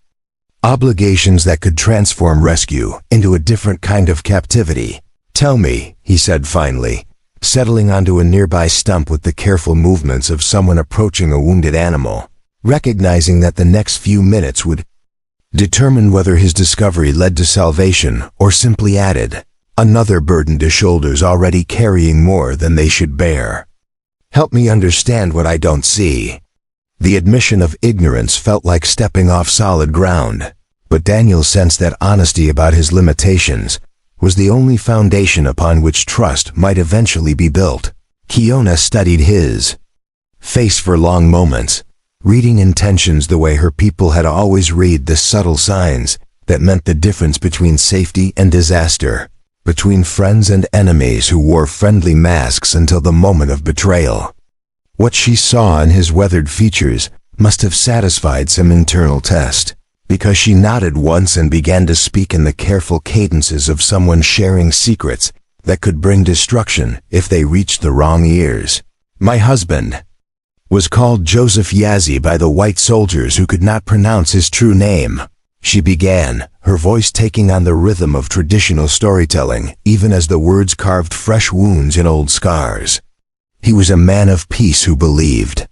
Obligations that could transform rescue into a different kind of captivity. Tell me, he said finally, settling onto a nearby stump with the careful movements of someone approaching a wounded animal, recognizing that the next few minutes would determine whether his discovery led to salvation or simply added another burden to shoulders already carrying more than they should bear. Help me understand what I don't see. The admission of ignorance felt like stepping off solid ground, But Daniel sensed that honesty about his limitations was the only foundation upon which trust might eventually be built. Kiona studied his face for long moments, reading intentions the way her people had always read the subtle signs that meant the difference between safety and disaster, between friends and enemies who wore friendly masks until the moment of betrayal. What she saw in his weathered features must have satisfied some internal test, because she nodded once and began to speak in the careful cadences of someone sharing secrets that could bring destruction if they reached the wrong ears. My husband was called Joseph Yazzie by the white soldiers who could not pronounce his true name, she began, her voice taking on the rhythm of traditional storytelling, even as the words carved fresh wounds in old scars. He was a man of peace who believed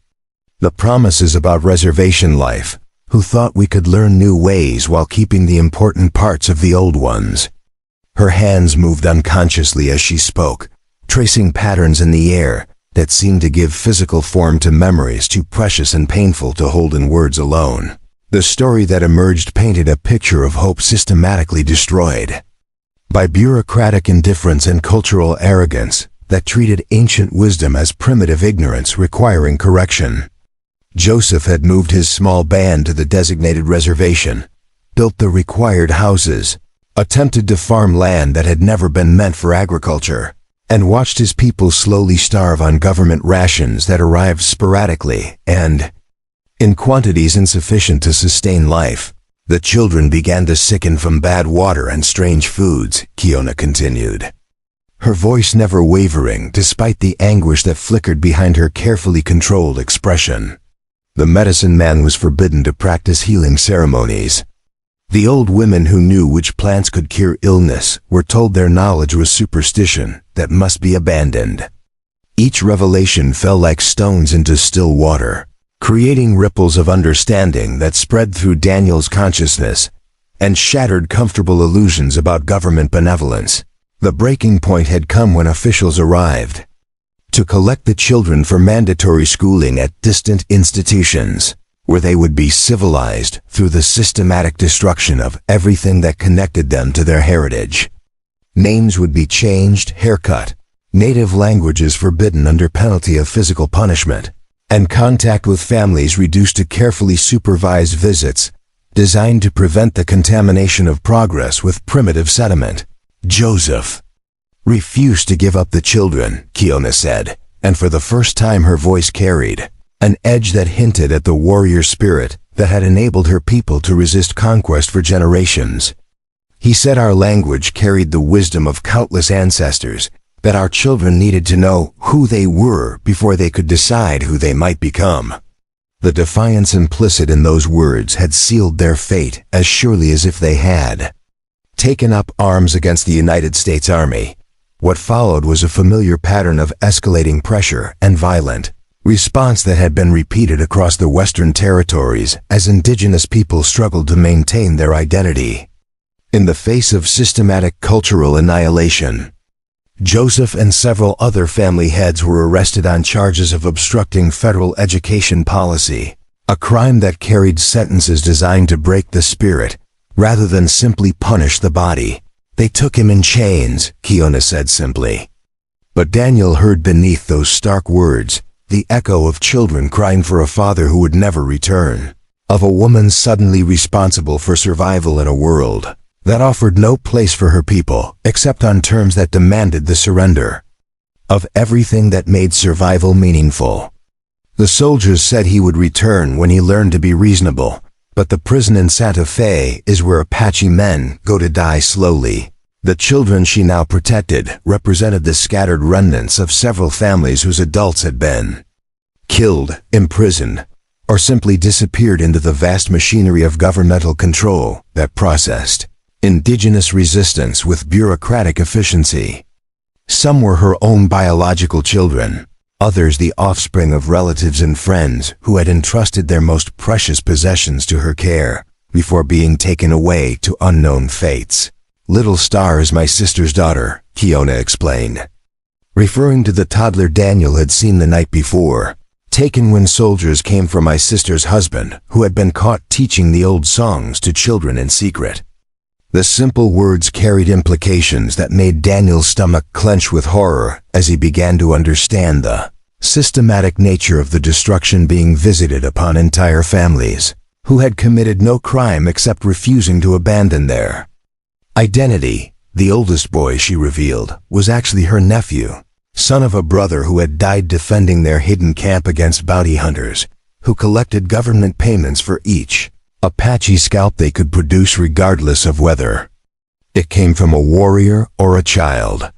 the promises about reservation life, who thought we could learn new ways while keeping the important parts of the old ones. Her hands moved unconsciously as she spoke, tracing patterns in the air that seemed to give physical form to memories too precious and painful to hold in words alone. The story that emerged painted a picture of hope systematically destroyed by bureaucratic indifference and cultural arrogance that treated ancient wisdom as primitive ignorance requiring correction. Joseph had moved his small band to the designated reservation, built the required houses, attempted to farm land that had never been meant for agriculture, and watched his people slowly starve on government rations that arrived sporadically and in quantities insufficient to sustain life. The children began to sicken from bad water and strange foods, Kiona continued, her voice never wavering despite the anguish that flickered behind her carefully controlled expression. The medicine man was forbidden to practice healing ceremonies. The old women who knew which plants could cure illness were told their knowledge was superstition that must be abandoned. Each revelation fell like stones into still water, creating ripples of understanding that spread through Daniel's consciousness and shattered comfortable illusions about government benevolence. The breaking point had come when officials arrived to collect the children for mandatory schooling at distant institutions, where they would be civilized through the systematic destruction of everything that connected them to their heritage. Names would be changed, haircut, native languages forbidden under penalty of physical punishment, and contact with families reduced to carefully supervised visits designed to prevent the contamination of progress with primitive sediment. Joseph refused to give up the children, Kiona said, and for the first time her voice carried an edge that hinted at the warrior spirit that had enabled her people to resist conquest for generations. He said our language carried the wisdom of countless ancestors, that our children needed to know who they were before they could decide who they might become. The defiance implicit in those words had sealed their fate as surely as if they had taken up arms against the United States Army. What followed was a familiar pattern of escalating pressure and violent response that had been repeated across the Western territories as indigenous people struggled to maintain their identity. In the face of systematic cultural annihilation, Joseph and several other family heads were arrested on charges of obstructing federal education policy, a crime that carried sentences designed to break the spirit rather than simply punish the body. They took him in chains, Kiona said simply. But Daniel heard beneath those stark words the echo of children crying for a father who would never return, of a woman suddenly responsible for survival in a world that offered no place for her people except on terms that demanded the surrender of everything that made survival meaningful. The soldiers said he would return when he learned to be reasonable, but the prison in Santa Fe is where Apache men go to die slowly. The children she now protected represented the scattered remnants of several families whose adults had been killed, imprisoned, or simply disappeared into the vast machinery of governmental control that processed indigenous resistance with bureaucratic efficiency. Some were her own biological children, others the offspring of relatives and friends who had entrusted their most precious possessions to her care before being taken away to unknown fates. Little Star is my sister's daughter, Kiona explained, referring to the toddler Daniel had seen the night before. taken when soldiers came for my sister's husband, who had been caught teaching the old songs to children in secret. The simple words carried implications that made Daniel's stomach clench with horror as he began to understand the systematic nature of the destruction being visited upon entire families, who had committed no crime except refusing to abandon their identity. The oldest boy, she revealed, was actually her nephew, son of a brother who had died defending their hidden camp against bounty hunters, who collected government payments for each Apache scalp they could produce regardless of whether it came from a warrior or a child.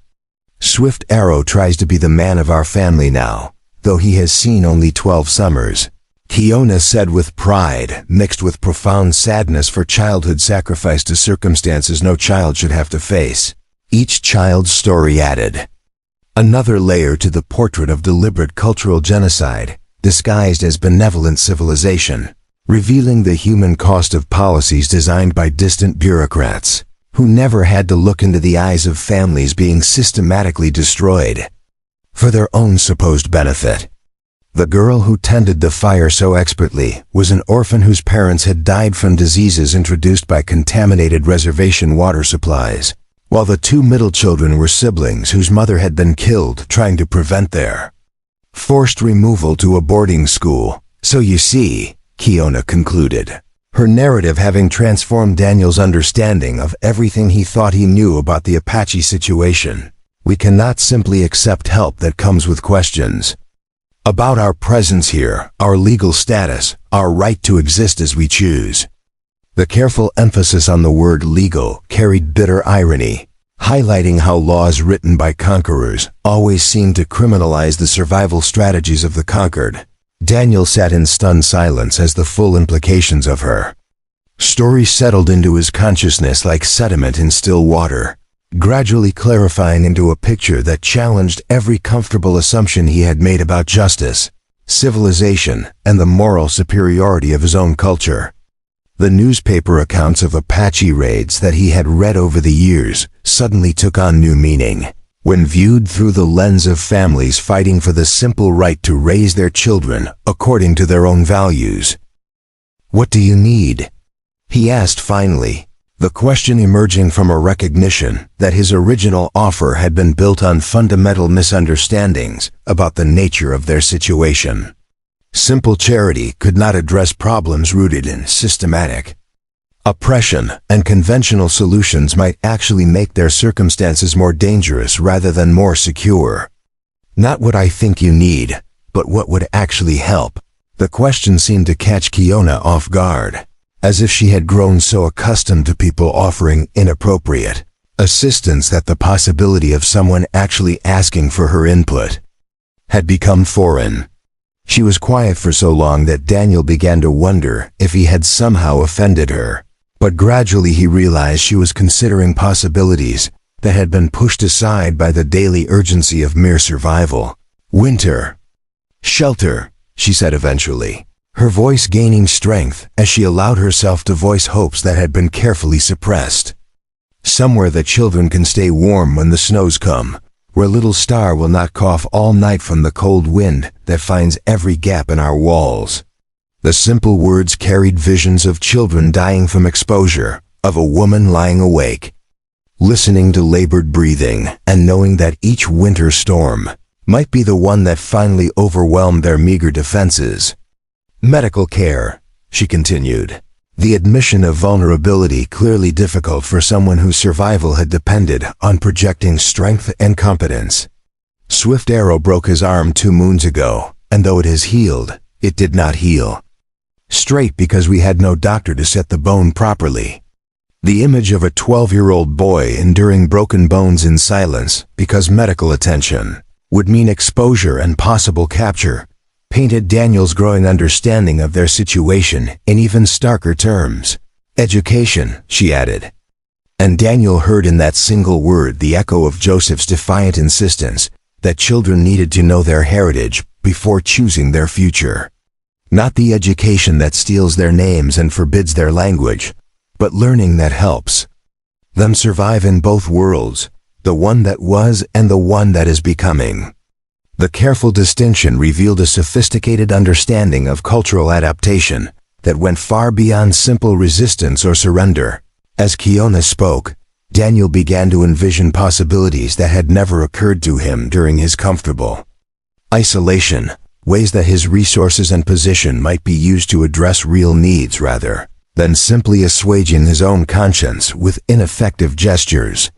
Swift Arrow tries to be the man of our family now, though he has seen only 12 summers, Kiona said with pride, mixed with profound sadness for childhood sacrifice to circumstances no child should have to face. Each child's story added another layer to the portrait of deliberate cultural genocide, disguised as benevolent civilization, revealing the human cost of policies designed by distant bureaucrats, who never had to look into the eyes of families being systematically destroyed for their own supposed benefit. The girl who tended the fire so expertly was an orphan whose parents had died from diseases introduced by contaminated reservation water supplies, while the two middle children were siblings whose mother had been killed trying to prevent their forced removal to a boarding school. So you see, Kiona concluded, her narrative having transformed Daniel's understanding of everything he thought he knew about the Apache situation. We cannot simply accept help that comes with questions about our presence here, our legal status, our right to exist as we choose. The careful emphasis on the word legal carried bitter irony, highlighting how laws written by conquerors always seem to criminalize the survival strategies of the conquered. Daniel sat in stunned silence as the full implications of her story settled into his consciousness like sediment in still water, gradually clarifying into a picture that challenged every comfortable assumption he had made about justice, civilization, and the moral superiority of his own culture. The newspaper accounts of Apache raids that he had read over the years suddenly took on new meaning when viewed through the lens of families fighting for the simple right to raise their children according to their own values. "What do you need?" he asked finally, the question emerging from a recognition that his original offer had been built on fundamental misunderstandings about the nature of their situation. Simple charity could not address problems rooted in systematic oppression, and conventional solutions might actually make their circumstances more dangerous rather than more secure. "Not what I think you need, but what would actually help." The question seemed to catch Kiona off guard, as if she had grown so accustomed to people offering inappropriate assistance that the possibility of someone actually asking for her input had become foreign. She was quiet for so long that Daniel began to wonder if he had somehow offended her. But gradually he realized she was considering possibilities that had been pushed aside by the daily urgency of mere survival. "Winter. Shelter," she said eventually, her voice gaining strength as she allowed herself to voice hopes that had been carefully suppressed. "Somewhere that children can stay warm when the snows come, where little Star will not cough all night from the cold wind that finds every gap in our walls." The simple words carried visions of children dying from exposure, of a woman lying awake, listening to labored breathing, and knowing that each winter storm might be the one that finally overwhelmed their meager defenses. "Medical care," she continued, the admission of vulnerability clearly difficult for someone whose survival had depended on projecting strength and competence. "Swift Arrow broke his arm 2 moons ago, and though it has healed, it did not heal straight because we had no doctor to set the bone properly." The image of a 12-year-old boy enduring broken bones in silence because medical attention would mean exposure and possible capture painted Daniel's growing understanding of their situation in even starker terms. "Education," she added. And Daniel heard in that single word the echo of Joseph's defiant insistence that children needed to know their heritage before choosing their future. Not the education that steals their names and forbids their language, but learning that helps them survive in both worlds, the one that was and the one that is becoming. The careful distinction revealed a sophisticated understanding of cultural adaptation that went far beyond simple resistance or surrender. As Kiona spoke, Daniel began to envision possibilities that had never occurred to him during his comfortable isolation, ways that his resources and position might be used to address real needs rather than simply assuaging his own conscience with ineffective gestures.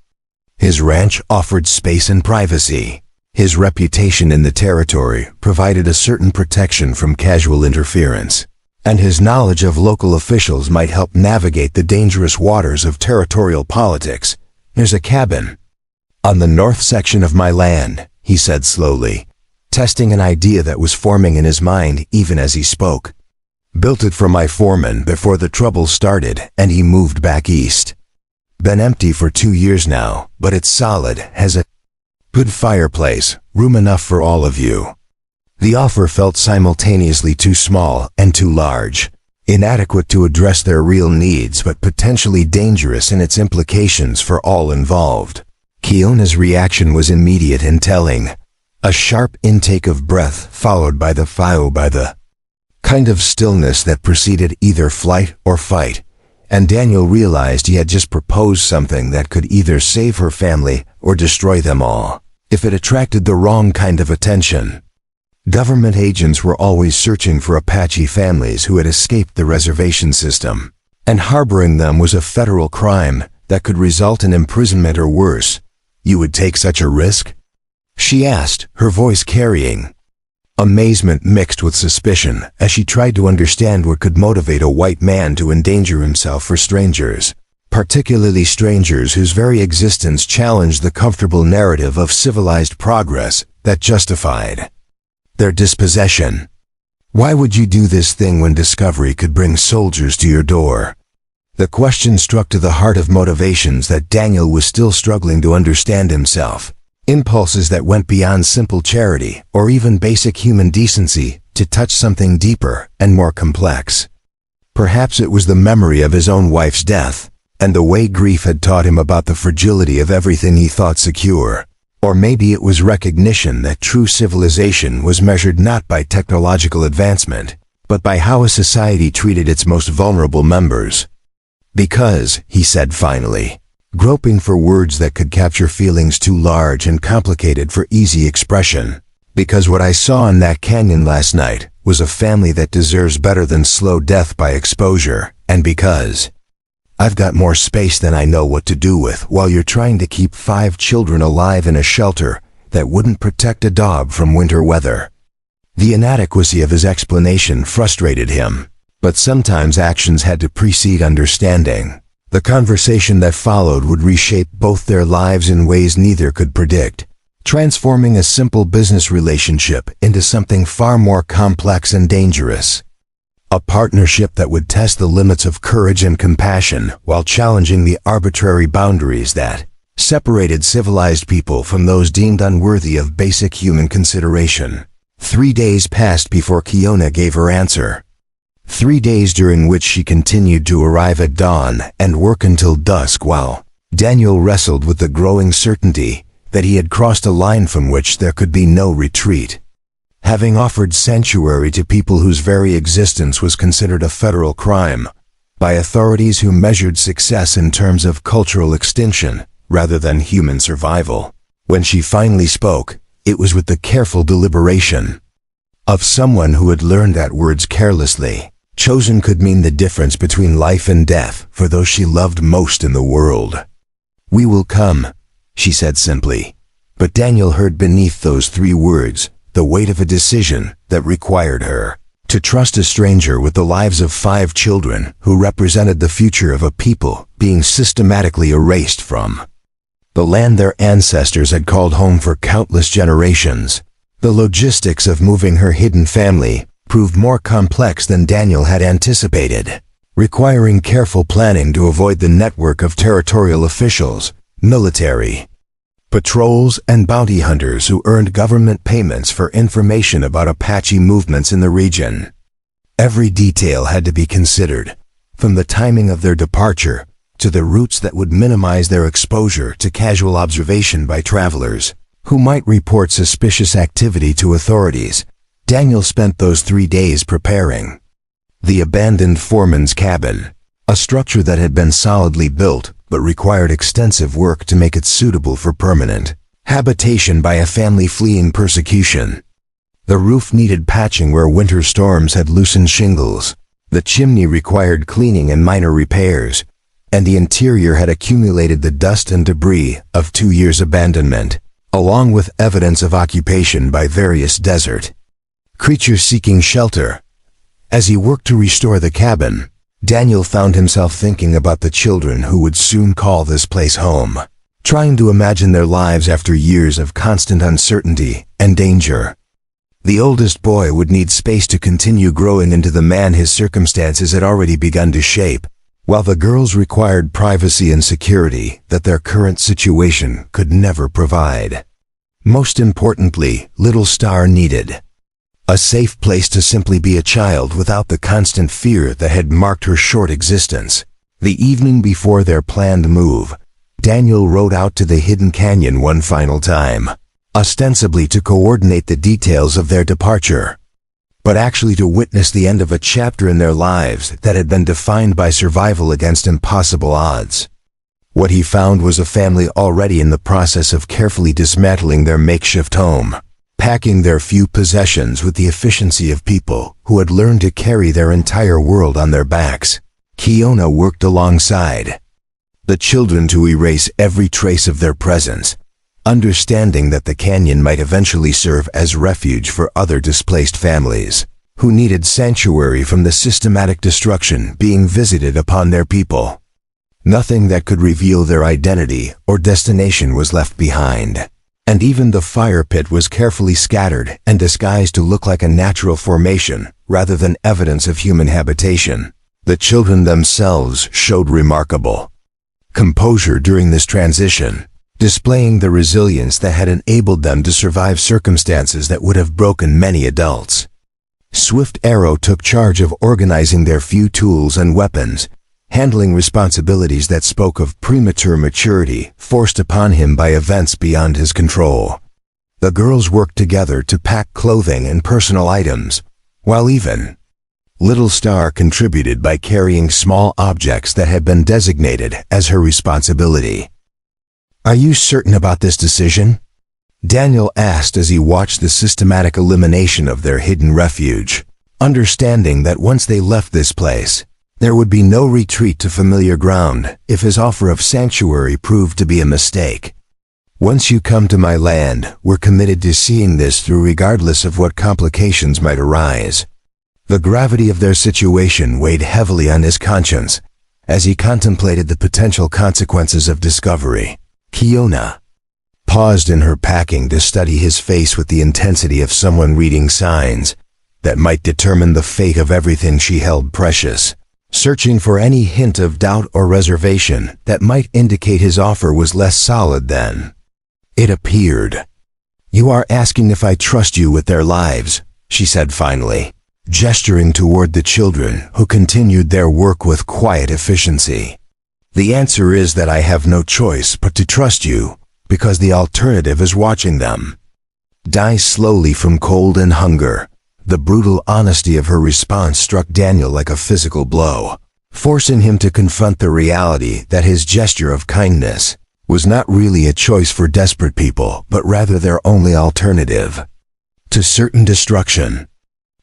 His ranch offered space and privacy. His reputation in the territory provided a certain protection from casual interference, and his knowledge of local officials might help navigate the dangerous waters of territorial politics. There's a cabin on the north section of my land, he said slowly, testing an idea that was forming in his mind even as he spoke. Built it for my foreman before the trouble started and he moved back east. Been empty for 2 years now, but it's solid, has a good fireplace, room enough for all of you. The offer felt simultaneously too small and too large, inadequate to address their real needs but potentially dangerous in its implications for all involved. Kiona's reaction was immediate and telling. A sharp intake of breath followed by the kind of stillness that preceded either flight or fight, and Daniel realized he had just proposed something that could either save her family or destroy them all, if it attracted the wrong kind of attention. Government agents were always searching for Apache families who had escaped the reservation system, and harboring them was a federal crime that could result in imprisonment or worse. You would take such a risk? She asked, her voice carrying amazement mixed with suspicion as she tried to understand what could motivate a white man to endanger himself for strangers, particularly strangers whose very existence challenged the comfortable narrative of civilized progress that justified their dispossession. Why would you do this thing when discovery could bring soldiers to your door? The question struck to the heart of motivations that Daniel was still struggling to understand himself. Impulses that went beyond simple charity or even basic human decency to touch something deeper and more complex. Perhaps it was the memory of his own wife's death, and the way grief had taught him about the fragility of everything he thought secure. Or maybe it was recognition that true civilization was measured not by technological advancement, but by how a society treated its most vulnerable members. Because, he said finally, groping for words that could capture feelings too large and complicated for easy expression. Because what I saw in that canyon last night was a family that deserves better than slow death by exposure, and because I've got more space than I know what to do with while you're trying to keep 5 children alive in a shelter that wouldn't protect a dog from winter weather. The inadequacy of his explanation frustrated him, but sometimes actions had to precede understanding. The conversation that followed would reshape both their lives in ways neither could predict, transforming a simple business relationship into something far more complex and dangerous. A partnership that would test the limits of courage and compassion while challenging the arbitrary boundaries that separated civilized people from those deemed unworthy of basic human consideration. 3 days passed before Kiona gave her answer. 3 days during which she continued to arrive at dawn and work until dusk while Daniel wrestled with the growing certainty that he had crossed a line from which there could be no retreat. Having offered sanctuary to people whose very existence was considered a federal crime by authorities who measured success in terms of cultural extinction rather than human survival, when she finally spoke, it was with the careful deliberation of someone who had learned that words carelessly chosen could mean the difference between life and death for those she loved most in the world. We will come, she said simply, but Daniel heard beneath those 3 words the weight of a decision that required her to trust a stranger with the lives of 5 children who represented the future of a people being systematically erased from the land their ancestors had called home for countless generations. The logistics of moving her hidden family proved more complex than Daniel had anticipated, requiring careful planning to avoid the network of territorial officials, military patrols, and bounty hunters who earned government payments for information about Apache movements in the region. Every detail had to be considered, from the timing of their departure to the routes that would minimize their exposure to casual observation by travelers. who might report suspicious activity to authorities. Daniel spent those 3 days preparing the abandoned foreman's cabin, a structure that had been solidly built but required extensive work to make it suitable for permanent habitation by a family fleeing persecution. The roof needed patching where winter storms had loosened shingles. The chimney required cleaning and minor repairs, and the interior had accumulated the dust and debris of 2 years' abandonment, along with evidence of occupation by various desert creatures seeking shelter. As he worked to restore the cabin, Daniel found himself thinking about the children who would soon call this place home, trying to imagine their lives after years of constant uncertainty and danger. The oldest boy would need space to continue growing into the man his circumstances had already begun to shape, while the girls required privacy and security that their current situation could never provide. Most importantly, little Star needed a safe place to simply be a child without the constant fear that had marked her short existence. The evening before their planned move, Daniel rode out to the hidden canyon one final time, ostensibly to coordinate the details of their departure, but actually to witness the end of a chapter in their lives that had been defined by survival against impossible odds. What he found was a family already in the process of carefully dismantling their makeshift home, packing their few possessions with the efficiency of people who had learned to carry their entire world on their backs. Kiona worked alongside the children to erase every trace of their presence, understanding that the canyon might eventually serve as refuge for other displaced families who needed sanctuary from the systematic destruction being visited upon their people. Nothing that could reveal their identity or destination was left behind, and even the fire pit was carefully scattered and disguised to look like a natural formation rather than evidence of human habitation. The children themselves showed remarkable composure during this transition, displaying the resilience that had enabled them to survive circumstances that would have broken many adults. Swift Arrow took charge of organizing their few tools and weapons, handling responsibilities that spoke of premature maturity forced upon him by events beyond his control. The girls worked together to pack clothing and personal items, while even Little Star contributed by carrying small objects that had been designated as her responsibility. "Are you certain about this decision?" Daniel asked as he watched the systematic elimination of their hidden refuge, understanding that once they left this place, there would be no retreat to familiar ground if his offer of sanctuary proved to be a mistake. "Once you come to my land, we're committed to seeing this through regardless of what complications might arise." The gravity of their situation weighed heavily on his conscience as he contemplated the potential consequences of discovery. Kiona paused in her packing to study his face with the intensity of someone reading signs that might determine the fate of everything she held precious, searching for any hint of doubt or reservation that might indicate his offer was less solid than it appeared. "You are asking if I trust you with their lives," she said finally, gesturing toward the children who continued their work with quiet efficiency. "The answer is that I have no choice but to trust you, because the alternative is watching them die slowly from cold and hunger." The brutal honesty of her response struck Daniel like a physical blow, forcing him to confront the reality that his gesture of kindness was not really a choice for desperate people, but rather their only alternative to certain destruction.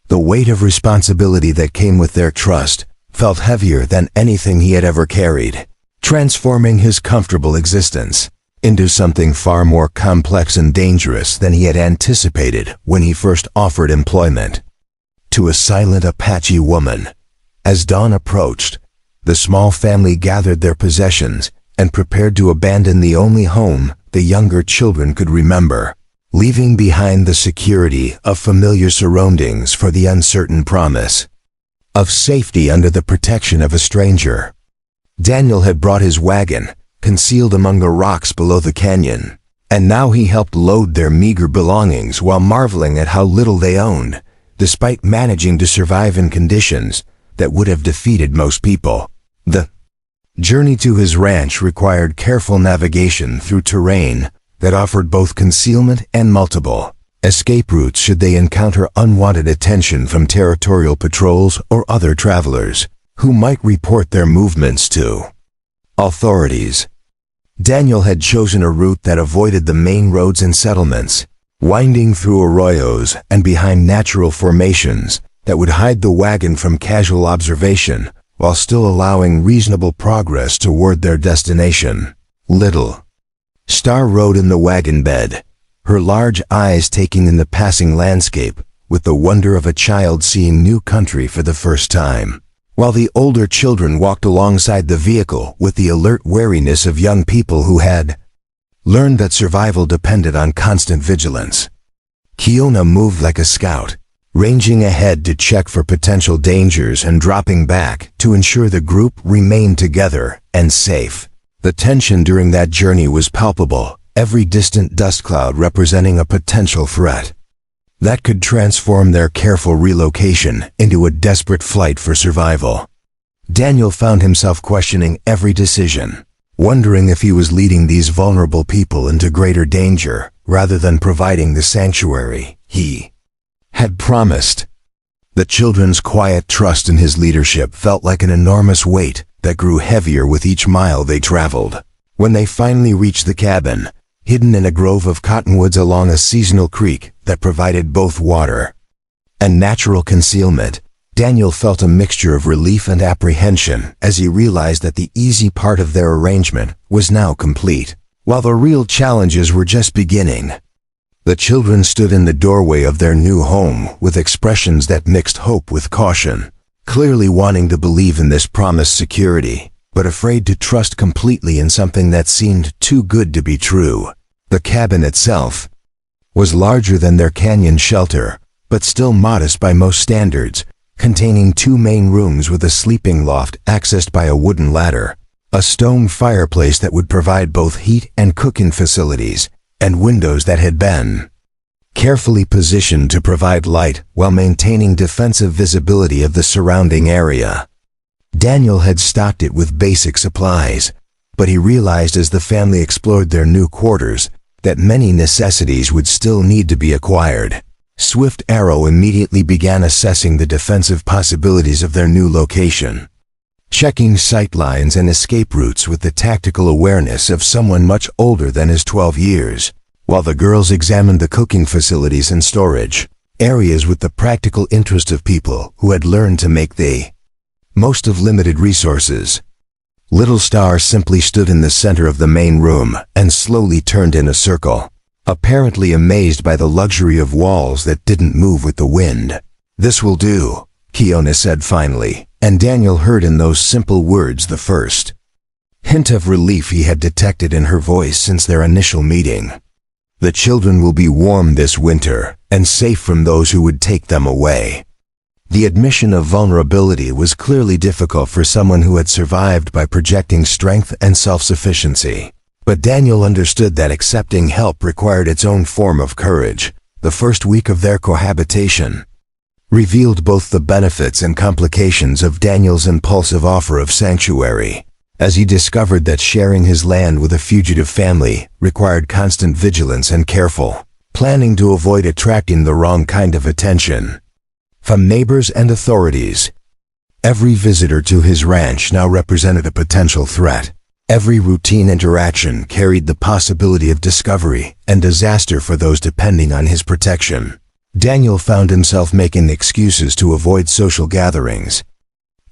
The weight of responsibility that came with their trust felt heavier than anything he had ever carried, transforming his comfortable existence into something far more complex and dangerous than he had anticipated when he first offered employment to a silent Apache woman. As dawn approached, the small family gathered their possessions and prepared to abandon the only home the younger children could remember, leaving behind the security of familiar surroundings for the uncertain promise of safety under the protection of a stranger. Daniel had brought his wagon, concealed among the rocks below the canyon, and now he helped load their meager belongings while marveling at how little they owned, despite managing to survive in conditions that would have defeated most people. The journey to his ranch required careful navigation through terrain that offered both concealment and multiple escape routes should they encounter unwanted attention from territorial patrols or other travelers who might report their movements to authorities. Daniel had chosen a route that avoided the main roads and settlements, winding through arroyos and behind natural formations that would hide the wagon from casual observation while still allowing reasonable progress toward their destination. Little Star rode in the wagon bed, her large eyes taking in the passing landscape with the wonder of a child seeing new country for the first time, while the older children walked alongside the vehicle with the alert wariness of young people who had learned that survival depended on constant vigilance. Kiona moved like a scout, ranging ahead to check for potential dangers and dropping back to ensure the group remained together and safe. The tension during that journey was palpable, every distant dust cloud representing a potential threat that could transform their careful relocation into a desperate flight for survival. Daniel found himself questioning every decision, wondering if he was leading these vulnerable people into greater danger rather than providing the sanctuary he had promised. The children's quiet trust in his leadership felt like an enormous weight that grew heavier with each mile they traveled. When they finally reached the cabin, hidden in a grove of cottonwoods along a seasonal creek that provided both water and natural concealment, Daniel felt a mixture of relief and apprehension as he realized that the easy part of their arrangement was now complete, while the real challenges were just beginning. The children stood in the doorway of their new home with expressions that mixed hope with caution, clearly wanting to believe in this promised security, but afraid to trust completely in something that seemed too good to be true. The cabin itself was larger than their canyon shelter, but still modest by most standards, containing 2 main rooms with a sleeping loft accessed by a wooden ladder, a stone fireplace that would provide both heat and cooking facilities, and windows that had been carefully positioned to provide light while maintaining defensive visibility of the surrounding area. Daniel had stocked it with basic supplies, but he realized as the family explored their new quarters that many necessities would still need to be acquired. Swift Arrow immediately began assessing the defensive possibilities of their new location, checking sightlines and escape routes with the tactical awareness of someone much older than his 12 years, while the girls examined the cooking facilities and storage areas with the practical interest of people who had learned to make the most of limited resources. Little Star simply stood in the center of the main room and slowly turned in a circle, apparently amazed by the luxury of walls that didn't move with the wind. "This will do," Kiona said finally, and Daniel heard in those simple words the first hint of relief he had detected in her voice since their initial meeting. The children will be warm this winter and safe from those who would take them away. The admission of vulnerability was clearly difficult for someone who had survived by projecting strength and self-sufficiency. But Daniel understood that accepting help required its own form of courage. The first week of their cohabitation revealed both the benefits and complications of Daniel's impulsive offer of sanctuary, as he discovered that sharing his land with a fugitive family required constant vigilance and careful planning to avoid attracting the wrong kind of attention from neighbors and authorities. Every visitor to his ranch now represented a potential threat. Every routine interaction carried the possibility of discovery and disaster for those depending on his protection. Daniel found himself making excuses to avoid social gatherings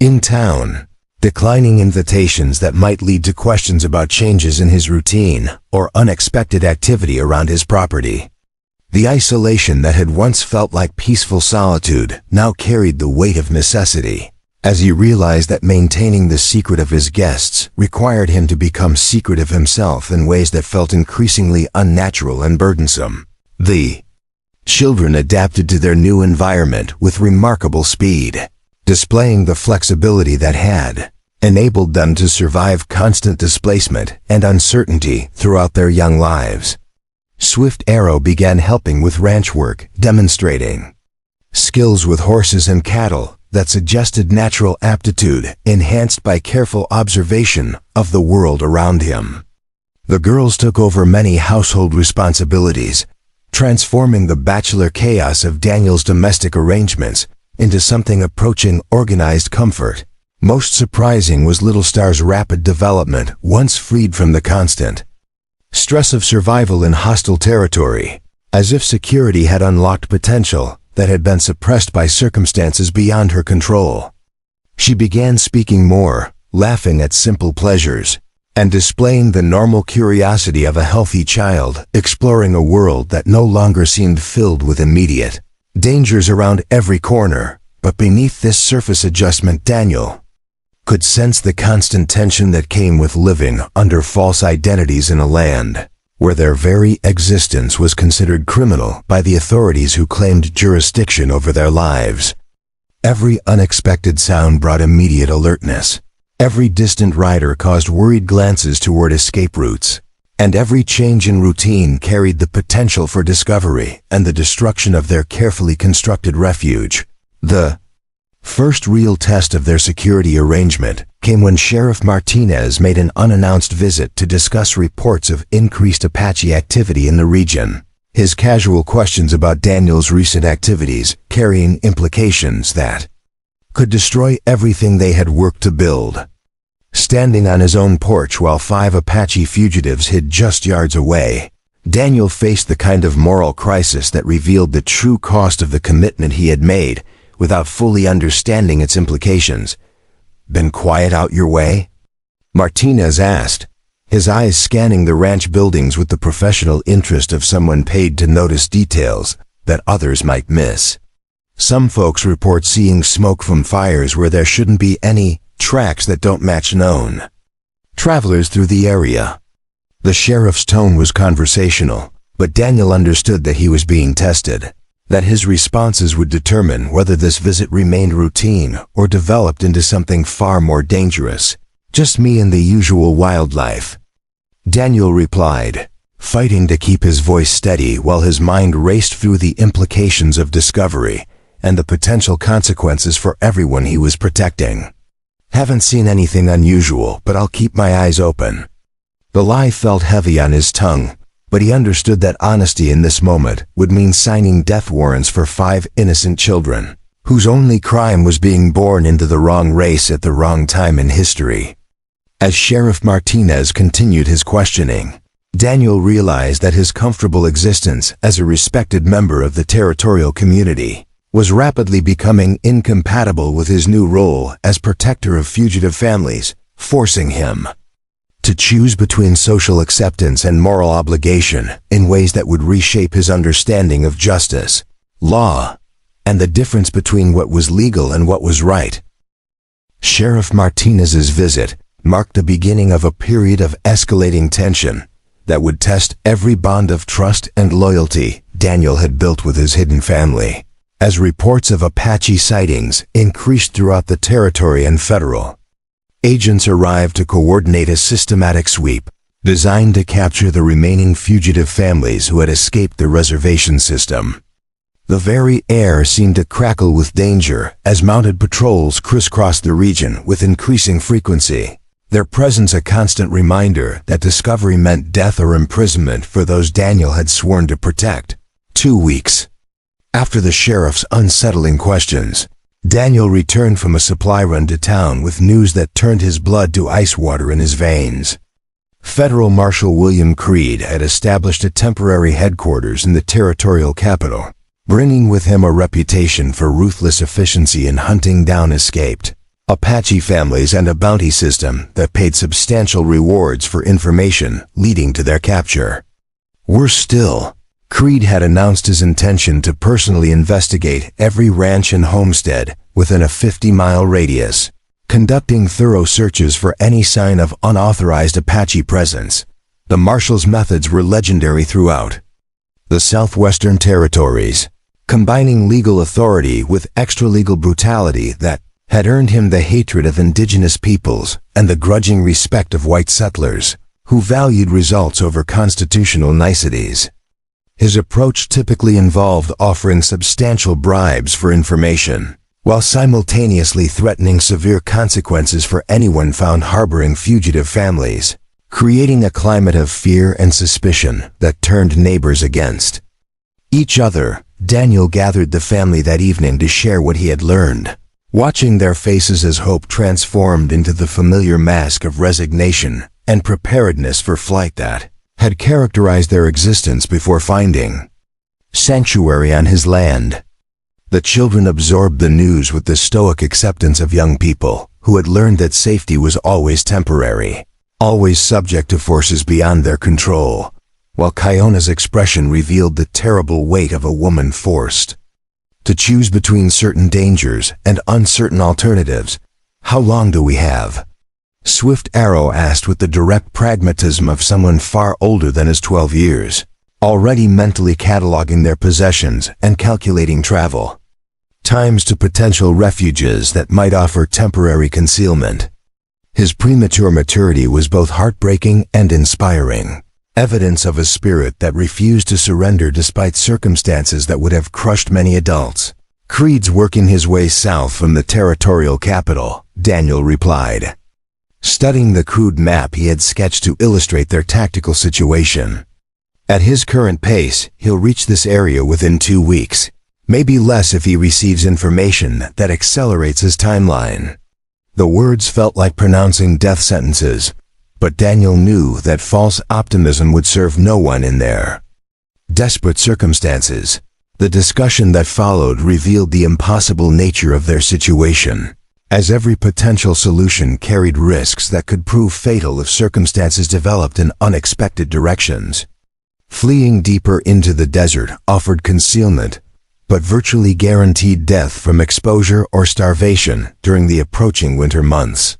in town, declining invitations that might lead to questions about changes in his routine or unexpected activity around his property. The isolation that had once felt like peaceful solitude now carried the weight of necessity, as he realized that maintaining the secret of his guests required him to become secretive himself in ways that felt increasingly unnatural and burdensome. The children adapted to their new environment with remarkable speed, displaying the flexibility that had enabled them to survive constant displacement and uncertainty throughout their young lives. Swift Arrow began helping with ranch work, demonstrating skills with horses and cattle that suggested natural aptitude enhanced by careful observation of the world around him. The girls took over many household responsibilities, transforming the bachelor chaos of Daniel's domestic arrangements into something approaching organized comfort. Most surprising was Little Star's rapid development once freed from the constant stress of survival in hostile territory, as if security had unlocked potential that had been suppressed by circumstances beyond her control. She began speaking more, laughing at simple pleasures, and displaying the normal curiosity of a healthy child exploring a world that no longer seemed filled with immediate dangers around every corner. But beneath this surface adjustment, Daniel could sense the constant tension that came with living under false identities in a land where their very existence was considered criminal by the authorities who claimed jurisdiction over their lives. Every unexpected sound brought immediate alertness. Every distant rider caused worried glances toward escape routes, and every change in routine carried the potential for discovery and the destruction of their carefully constructed refuge. The first real test of their security arrangement came when Sheriff Martinez made an unannounced visit to discuss reports of increased Apache activity in the region. His casual questions about Daniel's recent activities carrying implications that could destroy everything they had worked to build. Standing on his own porch while 5 Apache fugitives hid just yards away, Daniel faced the kind of moral crisis that revealed the true cost of the commitment he had made without fully understanding its implications. "Been quiet out your way?" Martinez asked, his eyes scanning the ranch buildings with the professional interest of someone paid to notice details that others might miss. Some folks report seeing smoke from fires where there shouldn't be any, tracks that don't match known travelers through the area. The sheriff's tone was conversational, but Daniel understood that he was being tested, that his responses would determine whether this visit remained routine or developed into something far more dangerous. "Just me and the usual wildlife," Daniel replied, fighting to keep his voice steady while his mind raced through the implications of discovery and the potential consequences for everyone he was protecting. "Haven't seen anything unusual, but I'll keep my eyes open." The lie felt heavy on his tongue, but he understood that honesty in this moment would mean signing death warrants for 5 innocent children, whose only crime was being born into the wrong race at the wrong time in history. As Sheriff Martinez continued his questioning, Daniel realized that his comfortable existence as a respected member of the territorial community was rapidly becoming incompatible with his new role as protector of fugitive families, forcing him to choose between social acceptance and moral obligation in ways that would reshape his understanding of justice, law, and the difference between what was legal and what was right. Sheriff Martinez's visit marked the beginning of a period of escalating tension that would test every bond of trust and loyalty Daniel had built with his hidden family. As reports of Apache sightings increased throughout the territory and federal agents arrived to coordinate a systematic sweep designed to capture the remaining fugitive families who had escaped the reservation system. The very air seemed to crackle with danger as mounted patrols crisscrossed the region with increasing frequency, their presence a constant reminder that discovery meant death or imprisonment for those Daniel had sworn to protect. 2 weeks after the sheriff's unsettling questions, Daniel returned from a supply run to town with news that turned his blood to ice water in his veins. Federal Marshal William Creed had established a temporary headquarters in the territorial capital, bringing with him a reputation for ruthless efficiency in hunting down escaped Apache families and a bounty system that paid substantial rewards for information leading to their capture. Worse still, Creed had announced his intention to personally investigate every ranch and homestead within a 50-mile radius, conducting thorough searches for any sign of unauthorized Apache presence. The Marshal's methods were legendary throughout the southwestern territories, combining legal authority with extra-legal brutality that had earned him the hatred of indigenous peoples and the grudging respect of white settlers, who valued results over constitutional niceties. His approach typically involved offering substantial bribes for information, while simultaneously threatening severe consequences for anyone found harboring fugitive families. creating a climate of fear and suspicion that turned neighbors against each other. Daniel gathered the family that evening to share what he had learned, watching their faces as hope transformed into the familiar mask of resignation and preparedness for flight that had characterized their existence before finding sanctuary on his land. The children absorbed the news with the stoic acceptance of young people who had learned that safety was always temporary, always subject to forces beyond their control, while Kiona's expression revealed the terrible weight of a woman forced to choose between certain dangers and uncertain alternatives. "How long do we have?" Swift Arrow asked with the direct pragmatism of someone far older than his 12 years, already mentally cataloging their possessions and calculating travel times to potential refuges that might offer temporary concealment. His premature maturity was both heartbreaking and inspiring, evidence of a spirit that refused to surrender despite circumstances that would have crushed many adults. "Creed's working his way south from the territorial capital," Daniel replied, studying the crude map he had sketched to illustrate their tactical situation. "At his current pace, he'll reach this area within 2 weeks, maybe less if he receives information that accelerates his timeline." The words felt like pronouncing death sentences, but Daniel knew that false optimism would serve no one in their desperate circumstances. The discussion that followed revealed the impossible nature of their situation, as every potential solution carried risks that could prove fatal if circumstances developed in unexpected directions. Fleeing deeper into the desert offered concealment, but virtually guaranteed death from exposure or starvation during the approaching winter months.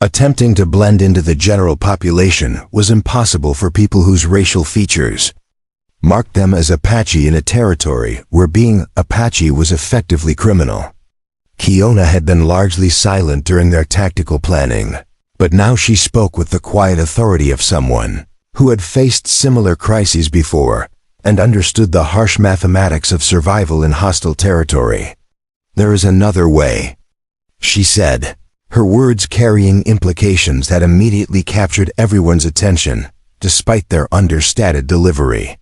Attempting to blend into the general population was impossible for people whose racial features marked them as Apache in a territory where being Apache was effectively criminal. Kiona had been largely silent during their tactical planning, but now she spoke with the quiet authority of someone who had faced similar crises before and understood the harsh mathematics of survival in hostile territory. "There is another way," she said, her words carrying implications that immediately captured everyone's attention, despite their understated delivery.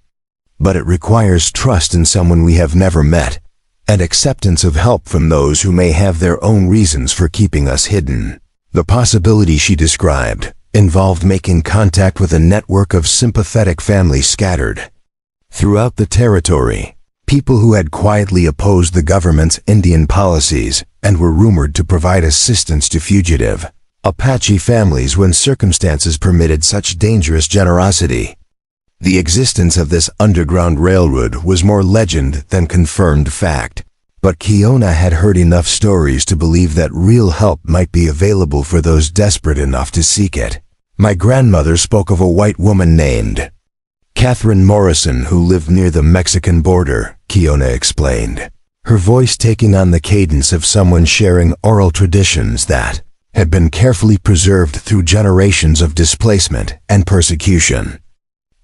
"But it requires trust in someone we have never met, and acceptance of help from those who may have their own reasons for keeping us hidden." The possibility she described involved making contact with a network of sympathetic families scattered throughout the territory, people who had quietly opposed the government's Indian policies and were rumored to provide assistance to fugitive Apache families when circumstances permitted such dangerous generosity. The existence of this underground railroad was more legend than confirmed fact, but Kiona had heard enough stories to believe that real help might be available for those desperate enough to seek it. "My grandmother spoke of a white woman named Catherine Morrison who lived near the Mexican border," Kiona explained, her voice taking on the cadence of someone sharing oral traditions that had been carefully preserved through generations of displacement and persecution.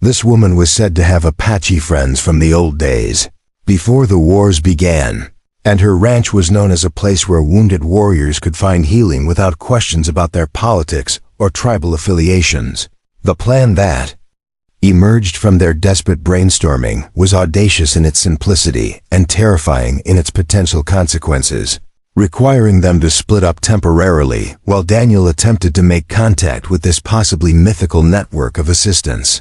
This woman was said to have Apache friends from the old days, before the wars began, and her ranch was known as a place where wounded warriors could find healing without questions about their politics or tribal affiliations. The plan that emerged from their desperate brainstorming was audacious in its simplicity and terrifying in its potential consequences, requiring them to split up temporarily while Daniel attempted to make contact with this possibly mythical network of assistance.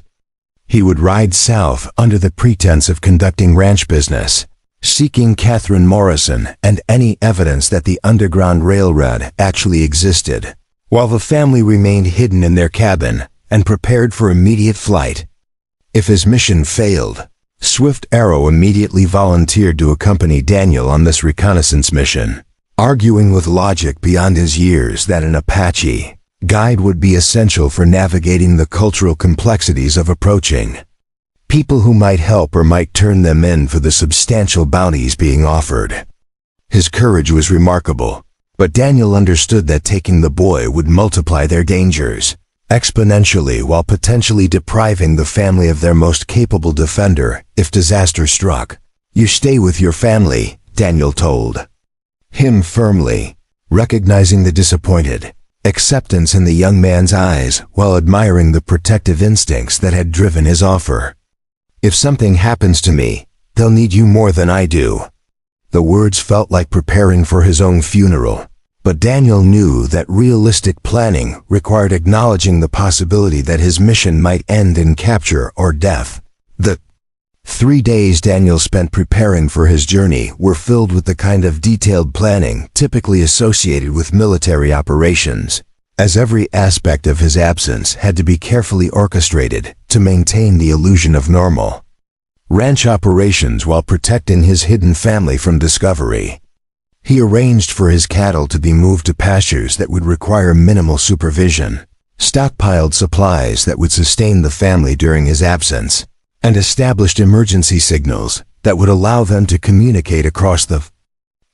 He would ride south under the pretense of conducting ranch business, seeking Catherine Morrison and any evidence that the Underground Railroad actually existed, while the family remained hidden in their cabin and prepared for immediate flight. If his mission failed, Swift Arrow immediately volunteered to accompany Daniel on this reconnaissance mission, arguing with logic beyond his years that an Apache guide would be essential for navigating the cultural complexities of approaching people who might help or might turn them in for the substantial bounties being offered. His courage was remarkable, but Daniel understood that taking the boy would multiply their dangers exponentially while potentially depriving the family of their most capable defender if disaster struck. "You stay with your family," Daniel told him firmly, recognizing the disappointed acceptance in the young man's eyes while admiring the protective instincts that had driven his offer. "If something happens to me, they'll need you more than I do." The words felt like preparing for his own funeral, but Daniel knew that realistic planning required acknowledging the possibility that his mission might end in capture or death. The 3 days Daniel spent preparing for his journey were filled with the kind of detailed planning typically associated with military operations, as every aspect of his absence had to be carefully orchestrated to maintain the illusion of normal. Ranch operations while protecting his hidden family from discovery. He arranged for his cattle to be moved to pastures that would require minimal supervision, stockpiled supplies that would sustain the family during his absence, and established emergency signals that would allow them to communicate across the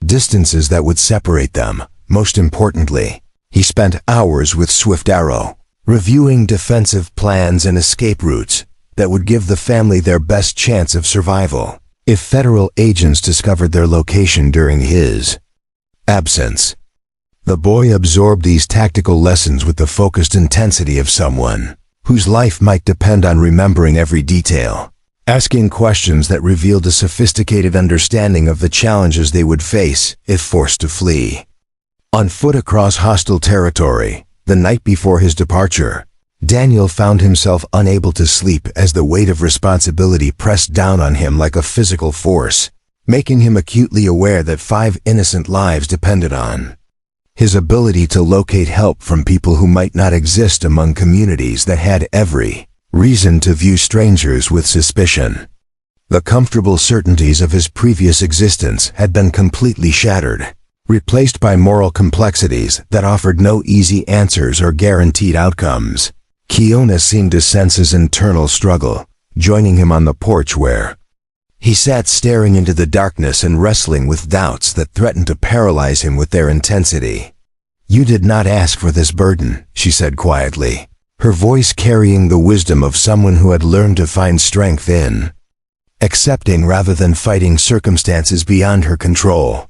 distances that would separate them. Most importantly, he spent hours with Swift Arrow, reviewing defensive plans and escape routes that would give the family their best chance of survival if federal agents discovered their location during his absence. The boy absorbed these tactical lessons with the focused intensity of someone whose life might depend on remembering every detail, asking questions that revealed a sophisticated understanding of the challenges they would face if forced to flee. On foot across hostile territory, the night before his departure, Daniel found himself unable to sleep as the weight of responsibility pressed down on him like a physical force, making him acutely aware that 5 innocent lives depended on his ability to locate help from people who might not exist among communities that had every reason to view strangers with suspicion. The comfortable certainties of his previous existence had been completely shattered, replaced by moral complexities that offered no easy answers or guaranteed outcomes. Kiona seemed to sense his internal struggle, joining him on the porch where he sat staring into the darkness and wrestling with doubts that threatened to paralyze him with their intensity. "You did not ask for this burden," she said quietly, her voice carrying the wisdom of someone who had learned to find strength in accepting rather than fighting circumstances beyond her control.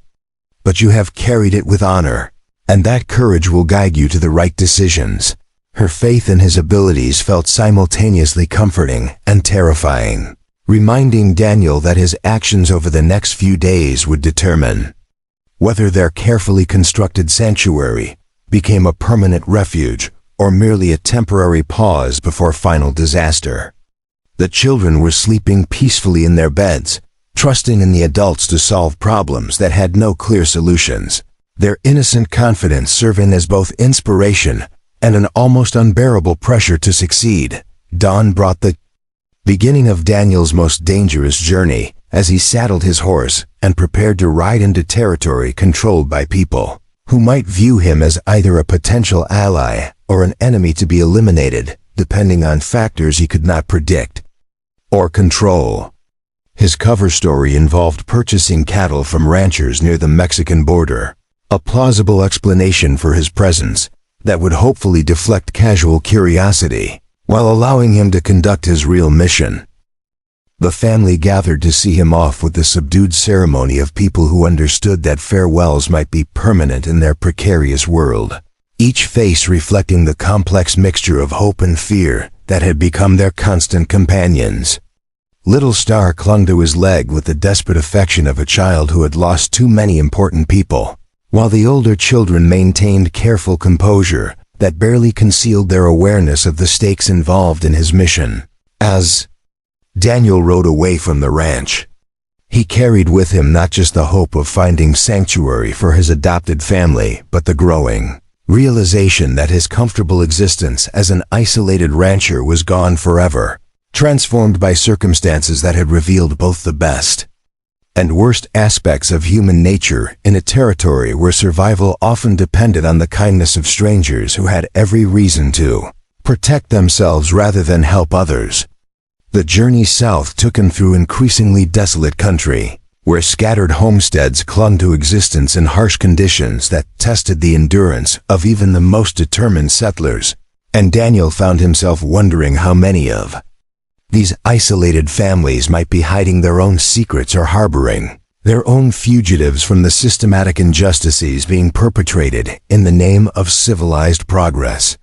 "But you have carried it with honor, and that courage will guide you to the right decisions." Her faith in his abilities felt simultaneously comforting and terrifying, reminding Daniel that his actions over the next few days would determine whether their carefully constructed sanctuary became a permanent refuge or merely a temporary pause before final disaster. The children were sleeping peacefully in their beds, trusting in the adults to solve problems that had no clear solutions, their innocent confidence serving as both inspiration and an almost unbearable pressure to succeed. Dawn brought the beginning of Daniel's most dangerous journey as he saddled his horse and prepared to ride into territory controlled by people who might view him as either a potential ally or an enemy to be eliminated, depending on factors he could not predict or control. His cover story involved purchasing cattle from ranchers near the Mexican border, a plausible explanation for his presence that would hopefully deflect casual curiosity while allowing him to conduct his real mission. The family gathered to see him off with the subdued ceremony of people who understood that farewells might be permanent in their precarious world, each face reflecting the complex mixture of hope and fear that had become their constant companions. Little Star clung to his leg with the desperate affection of a child who had lost too many important people, while the older children maintained careful composure that barely concealed their awareness of the stakes involved in his mission. As Daniel rode away from the ranch, he carried with him not just the hope of finding sanctuary for his adopted family, but the growing realization that his comfortable existence as an isolated rancher was gone forever, transformed by circumstances that had revealed both the best and worst aspects of human nature in a territory where survival often depended on the kindness of strangers who had every reason to protect themselves rather than help others. The journey south took him through increasingly desolate country, where scattered homesteads clung to existence in harsh conditions that tested the endurance of even the most determined settlers, and Daniel found himself wondering how many of these isolated families might be hiding their own secrets or harboring their own fugitives from the systematic injustices being perpetrated in the name of civilized progress.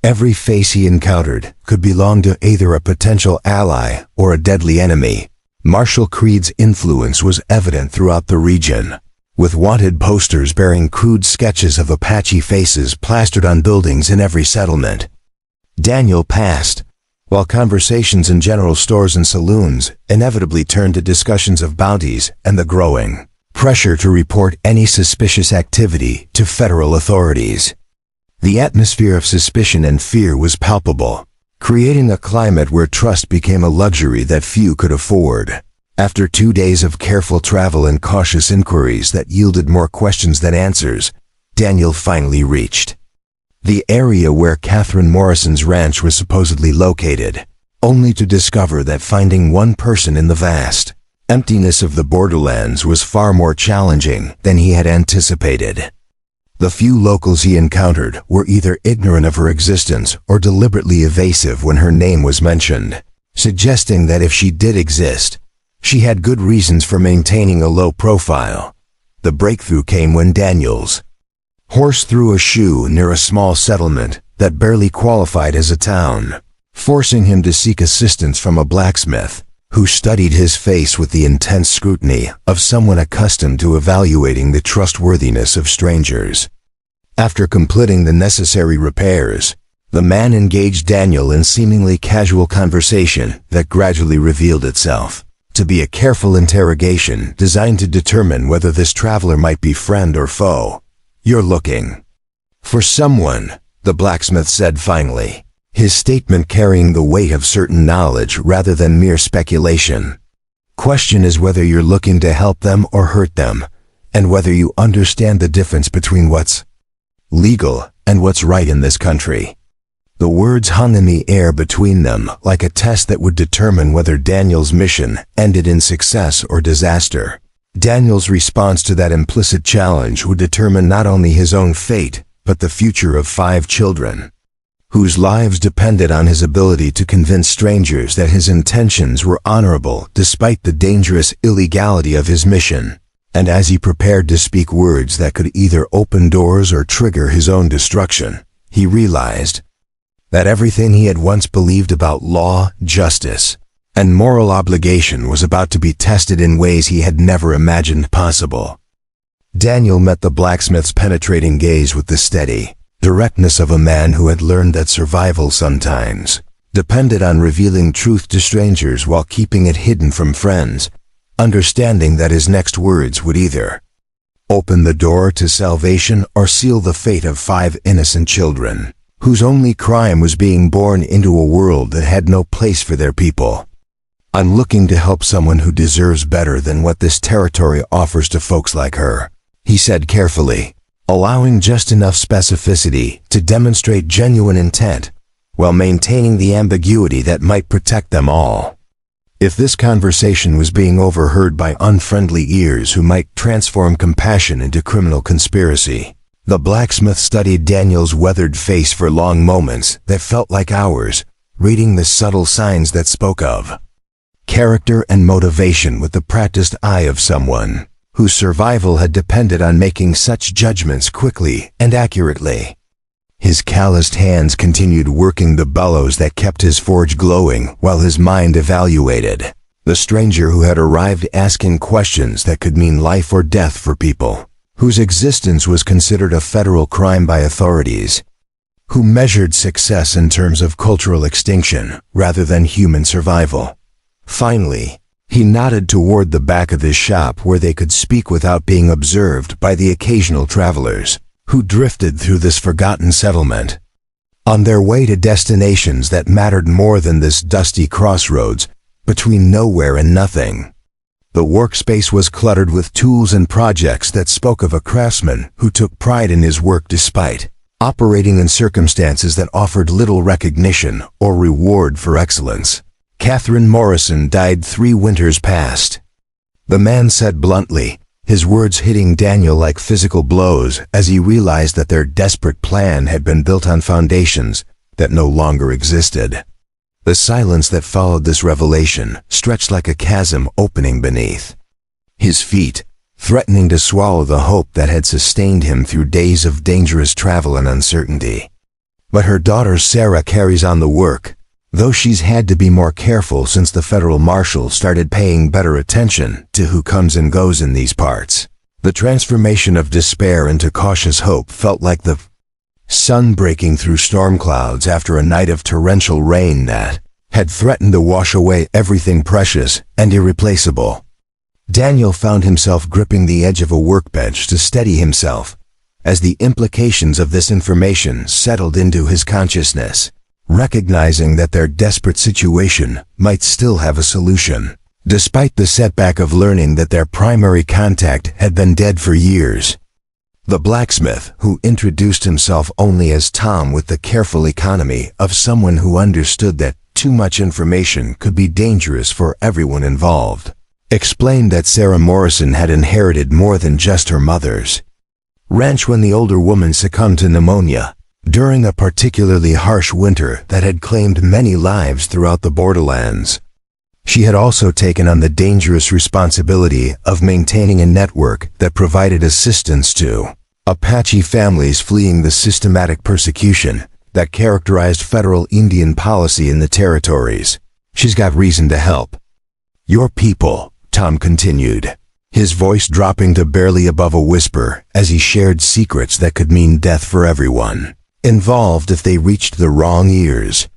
Every face he encountered could belong to either a potential ally or a deadly enemy. Marshal Creed's influence was evident throughout the region, with wanted posters bearing crude sketches of Apache faces plastered on buildings in every settlement. Daniel passed, while conversations in general stores and saloons inevitably turned to discussions of bounties and the growing pressure to report any suspicious activity to federal authorities. The atmosphere of suspicion and fear was palpable, creating a climate where trust became a luxury that few could afford. After 2 days of careful travel and cautious inquiries that yielded more questions than answers, Daniel finally reached the area where Catherine Morrison's ranch was supposedly located, only to discover that finding one person in the vast emptiness of the borderlands was far more challenging than he had anticipated. The few locals he encountered were either ignorant of her existence or deliberately evasive when her name was mentioned, suggesting that if she did exist, she had good reasons for maintaining a low profile. The breakthrough came when Daniel's horse threw a shoe near a small settlement that barely qualified as a town, forcing him to seek assistance from a blacksmith who studied his face with the intense scrutiny of someone accustomed to evaluating the trustworthiness of strangers. After completing the necessary repairs, the man engaged Daniel in seemingly casual conversation that gradually revealed itself to be a careful interrogation designed to determine whether this traveler might be friend or foe. "You're looking for someone," the blacksmith said finally, his statement carrying the weight of certain knowledge rather than mere speculation. "Question is whether you're looking to help them or hurt them, and whether you understand the difference between what's legal and what's right in this country." The words hung in the air between them like a test that would determine whether Daniel's mission ended in success or disaster. Daniel's response to that implicit challenge would determine not only his own fate, but the future of 5 children, whose lives depended on his ability to convince strangers that his intentions were honorable despite the dangerous illegality of his mission. And as he prepared to speak words that could either open doors or trigger his own destruction, he realized that everything he had once believed about law, justice, and moral obligation was about to be tested in ways he had never imagined possible. Daniel met the blacksmith's penetrating gaze with the steady directness of a man who had learned that survival sometimes depended on revealing truth to strangers while keeping it hidden from friends, understanding that his next words would either open the door to salvation or seal the fate of 5 innocent children, whose only crime was being born into a world that had no place for their people. "I'm looking to help someone who deserves better than what this territory offers to folks like her," he said carefully, allowing just enough specificity to demonstrate genuine intent, while maintaining the ambiguity that might protect them all. If this conversation was being overheard by unfriendly ears who might transform compassion into criminal conspiracy, the blacksmith studied Daniel's weathered face for long moments that felt like hours, reading the subtle signs that spoke of character and motivation with the practiced eye of someone whose survival had depended on making such judgments quickly and accurately. His calloused hands continued working the bellows that kept his forge glowing while his mind evaluated the stranger who had arrived, asking questions that could mean life or death for people whose existence was considered a federal crime by authorities, who measured success in terms of cultural extinction rather than human survival. Finally, he nodded toward the back of his shop where they could speak without being observed by the occasional travelers who drifted through this forgotten settlement, on their way to destinations that mattered more than this dusty crossroads between nowhere and nothing. The workspace was cluttered with tools and projects that spoke of a craftsman who took pride in his work despite operating in circumstances that offered little recognition or reward for excellence. Catherine Morrison died 3 winters past, the man said bluntly, his words hitting Daniel like physical blows as he realized that their desperate plan had been built on foundations that no longer existed. The silence that followed this revelation stretched like a chasm opening beneath. his feet threatening to swallow the hope that had sustained him through days of dangerous travel and uncertainty. But her daughter Sarah carries on the work, though she's had to be more careful since the federal marshal started paying better attention to who comes and goes in these parts. The transformation of despair into cautious hope felt like the sun breaking through storm clouds after a night of torrential rain that had threatened to wash away everything precious and irreplaceable. Daniel found himself gripping the edge of a workbench to steady himself as the implications of this information settled into his consciousness, recognizing that their desperate situation might still have a solution, despite the setback of learning that their primary contact had been dead for years. The blacksmith, who introduced himself only as Tom with the careful economy of someone who understood that too much information could be dangerous for everyone involved, explained that Sarah Morrison had inherited more than just her mother's ranch when the older woman succumbed to pneumonia during a particularly harsh winter that had claimed many lives throughout the borderlands. She had also taken on the dangerous responsibility of maintaining a network that provided assistance to Apache families fleeing the systematic persecution that characterized federal Indian policy in the territories. She's got reason to help. Your people, Tom continued, his voice dropping to barely above a whisper as he shared secrets that could mean death for everyone involved if they reached the wrong ears.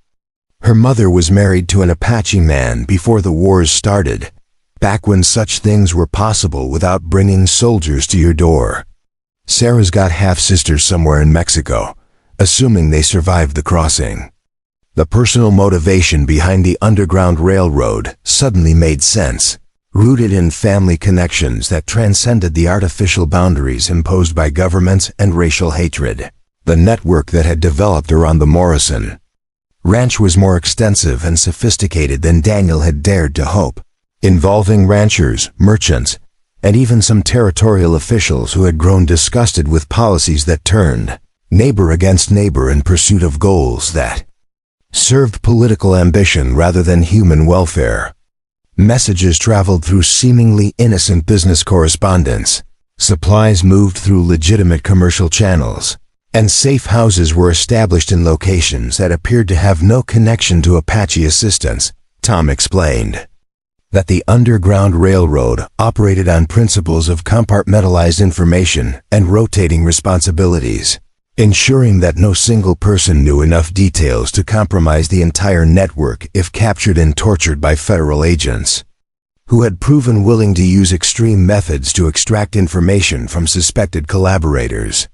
Her mother was married to an Apache man before the wars started, back when such things were possible without bringing soldiers to your door. Sarah's got half-sisters somewhere in Mexico, assuming they survived the crossing. The personal motivation behind the Underground Railroad suddenly made sense, rooted in family connections that transcended the artificial boundaries imposed by governments and racial hatred. The network that had developed around the Morrison ranch was more extensive and sophisticated than Daniel had dared to hope, involving ranchers, merchants, and even some territorial officials who had grown disgusted with policies that turned neighbor against neighbor in pursuit of goals that served political ambition rather than human welfare. Messages traveled through seemingly innocent business correspondence, supplies moved through legitimate commercial channels, and safe houses were established in locations that appeared to have no connection to Apache assistance. Tom explained that the Underground Railroad operated on principles of compartmentalized information and rotating responsibilities, ensuring that no single person knew enough details to compromise the entire network if captured and tortured by federal agents, who had proven willing to use extreme methods to extract information from suspected collaborators.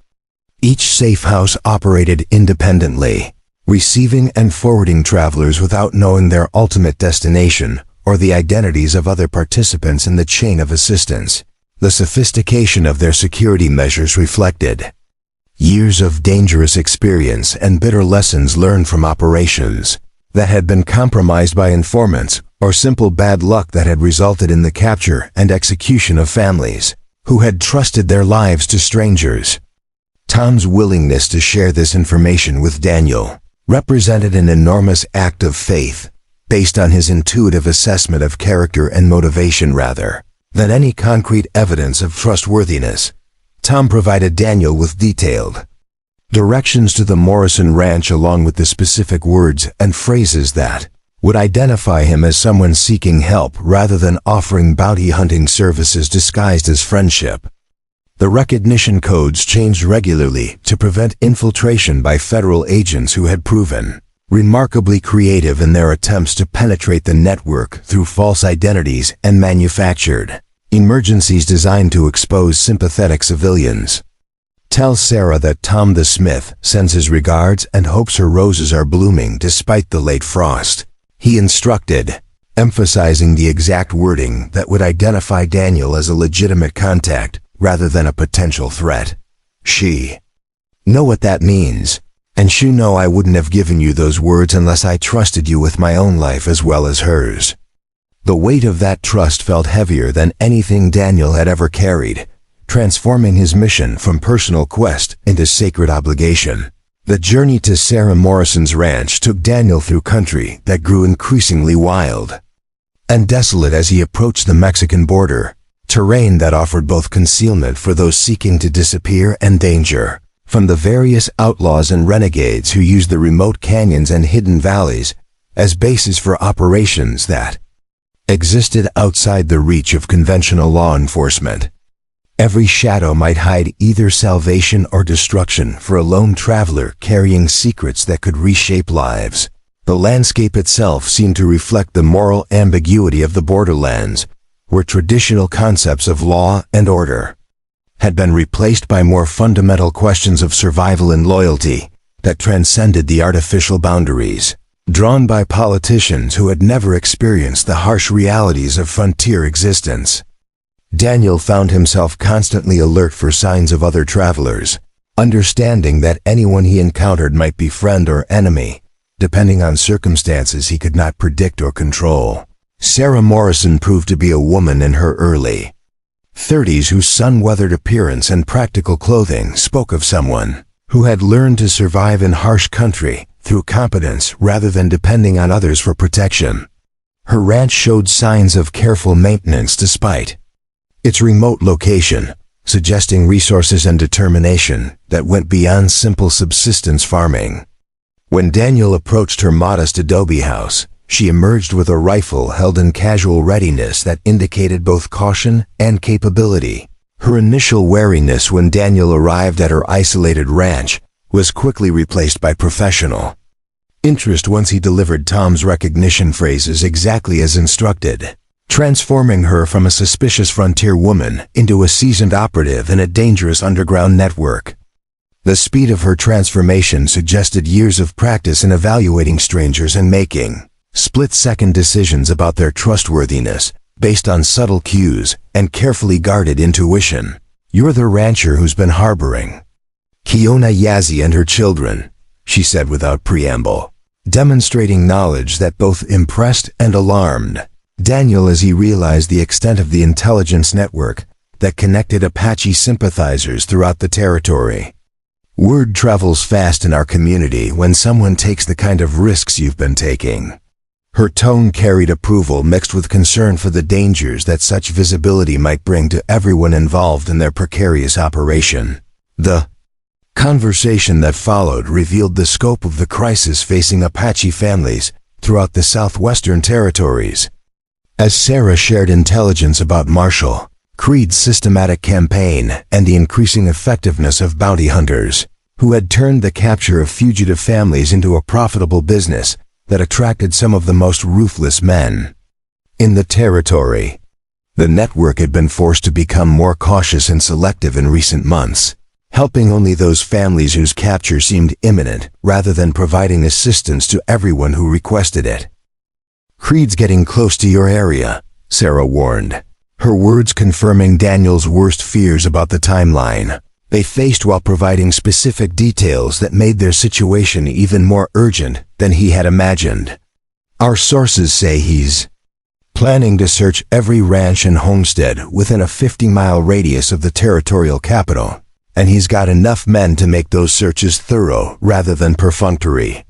Each safe house operated independently, receiving and forwarding travelers without knowing their ultimate destination or the identities of other participants in the chain of assistance. The sophistication of their security measures reflected years of dangerous experience and bitter lessons learned from operations that had been compromised by informants or simple bad luck that had resulted in the capture and execution of families who had trusted their lives to strangers. Tom's willingness to share this information with Daniel represented an enormous act of faith, based on his intuitive assessment of character and motivation rather than any concrete evidence of trustworthiness. Tom provided Daniel with detailed directions to the Morrison Ranch along with the specific words and phrases that would identify him as someone seeking help rather than offering bounty hunting services disguised as friendship. The recognition codes changed regularly to prevent infiltration by federal agents who had proven remarkably creative in their attempts to penetrate the network through false identities and manufactured emergencies designed to expose sympathetic civilians. Tell Sarah that Tom the Smith sends his regards and hopes her roses are blooming despite the late frost, he instructed, emphasizing the exact wording that would identify Daniel as a legitimate contact rather than a potential threat. She know what that means, and she know I wouldn't have given you those words unless I trusted you with my own life as well as hers. The weight of that trust felt heavier than anything Daniel had ever carried, transforming his mission from personal quest into sacred obligation. The journey to Sarah Morrison's ranch took Daniel through country that grew increasingly wild and desolate as he approached the Mexican border, terrain that offered both concealment for those seeking to disappear and danger from the various outlaws and renegades who used the remote canyons and hidden valleys as bases for operations that existed outside the reach of conventional law enforcement. Every shadow might hide either salvation or destruction for a lone traveler carrying secrets that could reshape lives. The landscape itself seemed to reflect the moral ambiguity of the borderlands, where traditional concepts of law and order had been replaced by more fundamental questions of survival and loyalty that transcended the artificial boundaries drawn by politicians who had never experienced the harsh realities of frontier existence. Daniel found himself constantly alert for signs of other travelers, understanding that anyone he encountered might be friend or enemy, depending on circumstances he could not predict or control. Sarah Morrison proved to be a woman in her early 30s whose sun-weathered appearance and practical clothing spoke of someone who had learned to survive in harsh country through competence rather than depending on others for protection. Her ranch showed signs of careful maintenance despite its remote location, suggesting resources and determination that went beyond simple subsistence farming. When Daniel approached her modest adobe house, she emerged with a rifle held in casual readiness that indicated both caution and capability. Her initial wariness when Daniel arrived at her isolated ranch was quickly replaced by professional interest once he delivered Tom's recognition phrases exactly as instructed, transforming her from a suspicious frontier woman into a seasoned operative in a dangerous underground network. The speed of her transformation suggested years of practice in evaluating strangers and making split-second decisions about their trustworthiness based on subtle cues and carefully guarded intuition. "You're the rancher who's been harboring Kiona Yazzie and her children," she said without preamble, demonstrating knowledge that both impressed and alarmed Daniel as he realized the extent of the intelligence network that connected Apache sympathizers throughout the territory. "Word travels fast in our community when someone takes the kind of risks you've been taking." Her tone carried approval mixed with concern for the dangers that such visibility might bring to everyone involved in their precarious operation. The conversation that followed revealed the scope of the crisis facing Apache families throughout the southwestern territories. As Sarah shared intelligence about Marshall Creed's systematic campaign and the increasing effectiveness of bounty hunters, who had turned the capture of fugitive families into a profitable business that attracted some of the most ruthless men in the territory. The network had been forced to become more cautious and selective in recent months, helping only those families whose capture seemed imminent rather than providing assistance to everyone who requested it. "Creed's getting close to your area," Sarah warned, her words confirming Daniel's worst fears about the timeline they faced while providing specific details that made their situation even more urgent than he had imagined. "Our sources say he's planning to search every ranch and homestead within a 50-mile radius of the territorial capital, and he's got enough men to make those searches thorough rather than perfunctory."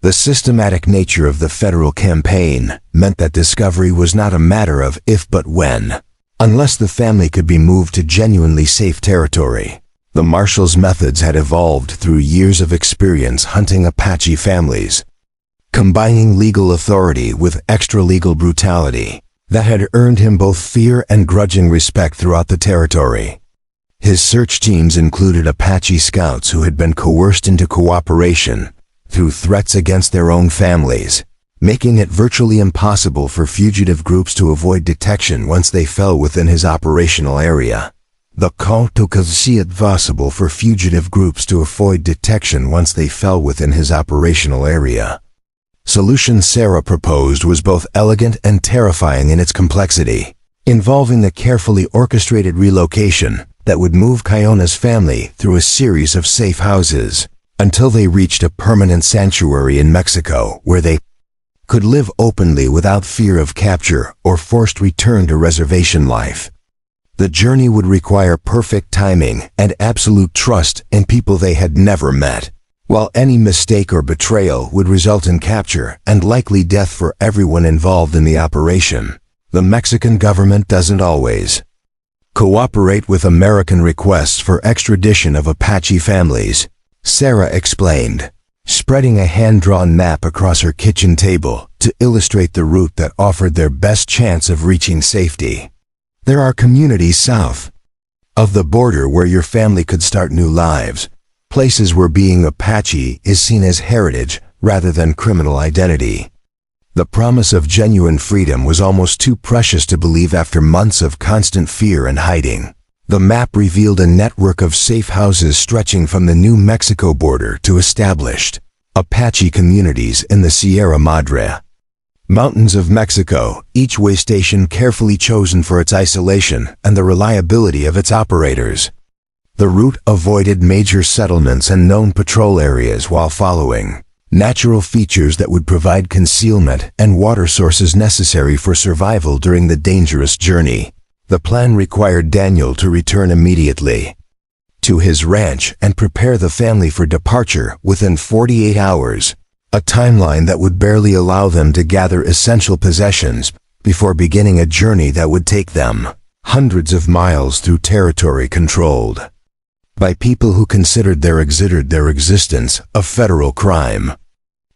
The systematic nature of the federal campaign meant that discovery was not a matter of if but when, unless the family could be moved to genuinely safe territory. The Marshals' methods had evolved through years of experience hunting Apache families, combining legal authority with extra-legal brutality that had earned him both fear and grudging respect throughout the territory. His search teams included Apache scouts who had been coerced into cooperation through threats against their own families, making it virtually impossible for fugitive groups to avoid detection once they fell within his operational area. The call to possible for fugitive groups to avoid detection once they fell within his operational area. Solution Sarah proposed was both elegant and terrifying in its complexity, involving the carefully orchestrated relocation that would move Kiona's family through a series of safe houses until they reached a permanent sanctuary in Mexico where they could live openly without fear of capture or forced return to reservation life. The journey would require perfect timing and absolute trust in people they had never met, while any mistake or betrayal would result in capture and likely death for everyone involved in the operation. The Mexican government doesn't always Cooperate with American requests for extradition of Apache families, Sarah explained, spreading a hand-drawn map across her kitchen table to illustrate the route that offered their best chance of reaching safety. There are communities south of the border where your family could start new lives, places where being Apache is seen as heritage rather than criminal identity. The promise of genuine freedom was almost too precious to believe after months of constant fear and hiding. The map revealed a network of safe houses stretching from the New Mexico border to established Apache communities in the Sierra Madre Mountains of Mexico, each way station carefully chosen for its isolation and the reliability of its operators. The route avoided major settlements and known patrol areas while following natural features that would provide concealment and water sources necessary for survival during the dangerous journey. The plan required Daniel to return immediately to his ranch and prepare the family for departure within 48 hours, a timeline that would barely allow them to gather essential possessions before beginning a journey that would take them hundreds of miles through territory controlled by people who considered their existence a federal crime.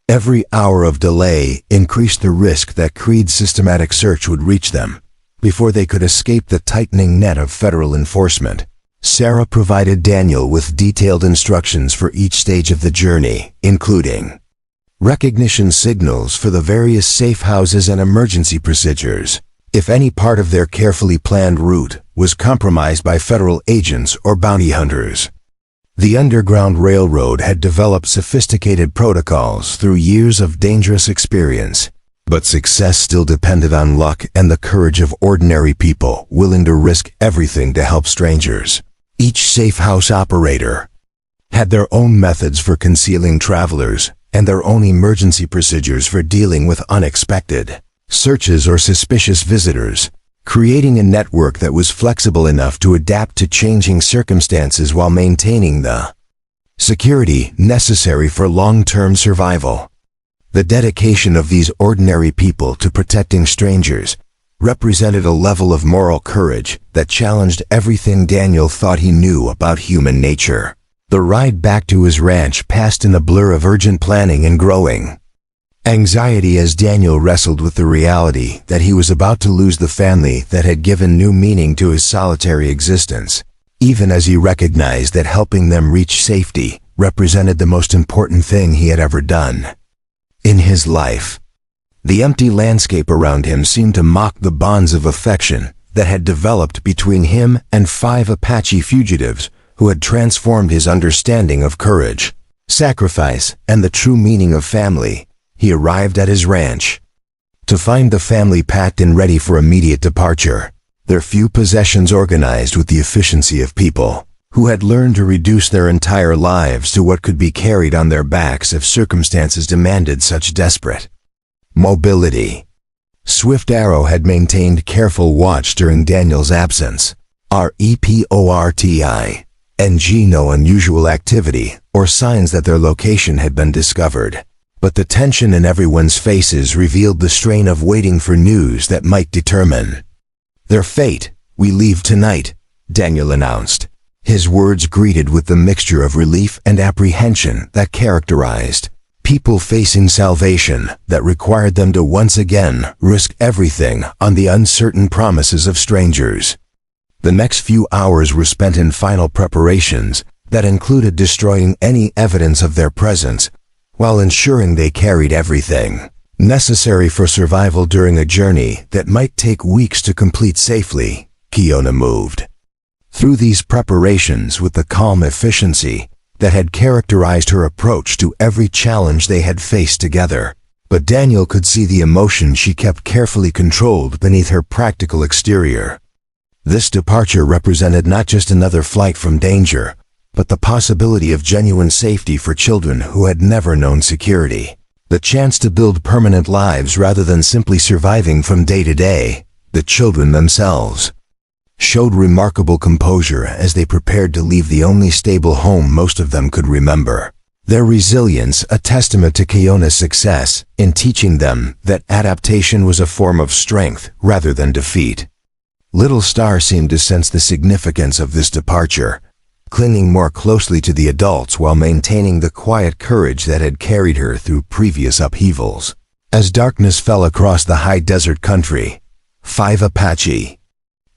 Every hour of delay increased the risk that Creed's systematic search would reach them before they could escape the tightening net of federal enforcement. Sarah provided Daniel with detailed instructions for each stage of the journey, including recognition signals for the various safe houses and emergency procedures if any part of their carefully planned route was compromised by federal agents or bounty hunters. The Underground Railroad had developed sophisticated protocols through years of dangerous experience, but success still depended on luck and the courage of ordinary people willing to risk everything to help strangers. Each safe house operator had their own methods for concealing travelers and their own emergency procedures for dealing with unexpected searches or suspicious visitors, creating a network that was flexible enough to adapt to changing circumstances while maintaining the security necessary for long-term survival. The dedication of these ordinary people to protecting strangers represented a level of moral courage that challenged everything Daniel thought he knew about human nature. The ride back to his ranch passed in a blur of urgent planning and growing anxiety as Daniel wrestled with the reality that he was about to lose the family that had given new meaning to his solitary existence, even as he recognized that helping them reach safety represented the most important thing he had ever done in his life. The empty landscape around him seemed to mock the bonds of affection that had developed between him and 5 Apache fugitives who had transformed his understanding of courage, sacrifice, and the true meaning of family. He arrived at his ranch to find the family packed and ready for immediate departure, their few possessions organized with the efficiency of people who had learned to reduce their entire lives to what could be carried on their backs if circumstances demanded such desperate mobility. Swift Arrow had maintained careful watch during Daniel's absence. REPORTI. NG no unusual activity or signs that their location had been discovered. But the tension in everyone's faces revealed the strain of waiting for news that might determine their fate. "We leave tonight," Daniel announced, his words greeted with the mixture of relief and apprehension that characterized people facing salvation that required them to once again risk everything on the uncertain promises of strangers. The next few hours were spent in final preparations that included destroying any evidence of their presence, while ensuring they carried everything necessary for survival during a journey that might take weeks to complete safely. Kiona moved through these preparations with the calm efficiency that had characterized her approach to every challenge they had faced together. But Daniel could see the emotion she kept carefully controlled beneath her practical exterior. This departure represented not just another flight from danger, but the possibility of genuine safety for children who had never known security. The chance to build permanent lives rather than simply surviving from day to day. The children themselves showed remarkable composure as they prepared to leave the only stable home most of them could remember. Their resilience a testament to Kiona's success in teaching them that adaptation was a form of strength rather than defeat. Little Star seemed to sense the significance of this departure, clinging more closely to the adults while maintaining the quiet courage that had carried her through previous upheavals. As darkness fell across the high desert country, 5 Apache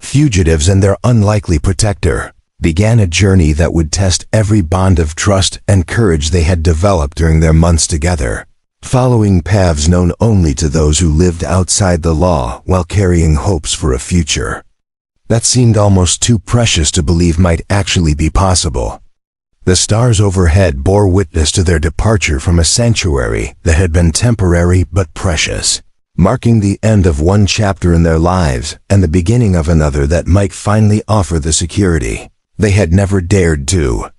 fugitives and their unlikely protector began a journey that would test every bond of trust and courage they had developed during their months together, following paths known only to those who lived outside the law while carrying hopes for a future that seemed almost too precious to believe might actually be possible. The stars overhead bore witness to their departure from a sanctuary that had been temporary but precious, marking the end of one chapter in their lives and the beginning of another that might finally offer the security they had never dared to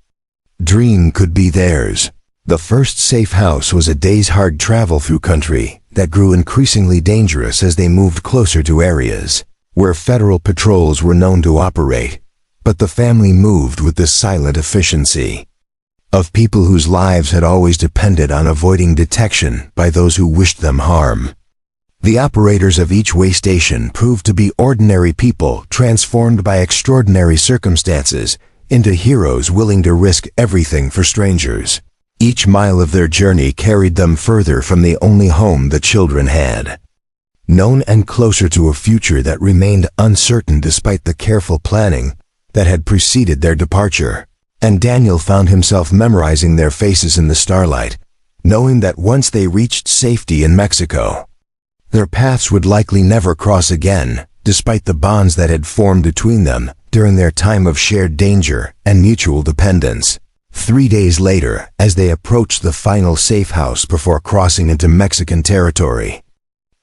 dream could be theirs. The first safe house was a day's hard travel through country that grew increasingly dangerous as they moved closer to areas where federal patrols were known to operate, but the family moved with the silent efficiency of people whose lives had always depended on avoiding detection by those who wished them harm. The operators of each way station proved to be ordinary people transformed by extraordinary circumstances into heroes willing to risk everything for strangers. Each mile of their journey carried them further from the only home the children had known and closer to a future that remained uncertain despite the careful planning that had preceded their departure. And Daniel found himself memorizing their faces in the starlight, knowing that once they reached safety in Mexico, their paths would likely never cross again, despite the bonds that had formed between them during their time of shared danger and mutual dependence. 3 days later, as they approached the final safe house before crossing into Mexican territory,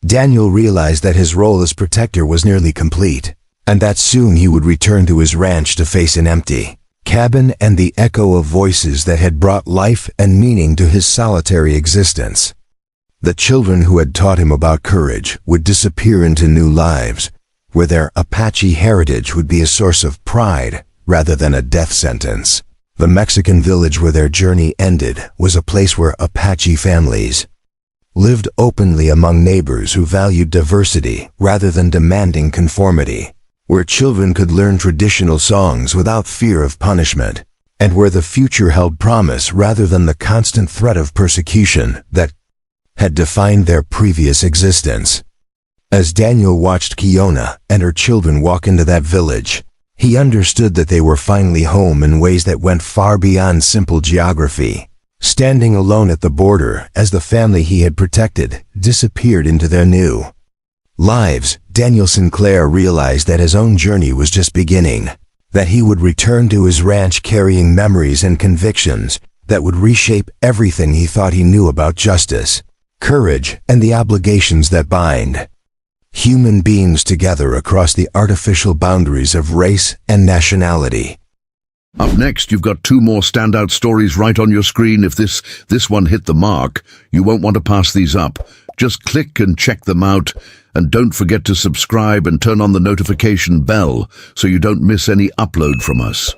Daniel realized that his role as protector was nearly complete, and that soon he would return to his ranch to face an empty cabin and the echo of voices that had brought life and meaning to his solitary existence. The children who had taught him about courage would disappear into new lives, where their Apache heritage would be a source of pride rather than a death sentence. The Mexican village where their journey ended was a place where Apache families lived openly among neighbors who valued diversity rather than demanding conformity, where children could learn traditional songs without fear of punishment, and where the future held promise rather than the constant threat of persecution that had defined their previous existence. As Daniel watched Kiona and her children walk into that village, he understood that they were finally home in ways that went far beyond simple geography. Standing alone at the border as the family he had protected disappeared into their new lives, Daniel Sinclair realized that his own journey was just beginning, that he would return to his ranch carrying memories and convictions that would reshape everything he thought he knew about justice, courage, and the obligations that bind human beings together across the artificial boundaries of race and nationality. Up next, you've got 2 more standout stories right on your screen. If this one hit the mark, you won't want to pass these up. Just click and check them out, and don't forget to subscribe and turn on the notification bell so you don't miss any upload from us.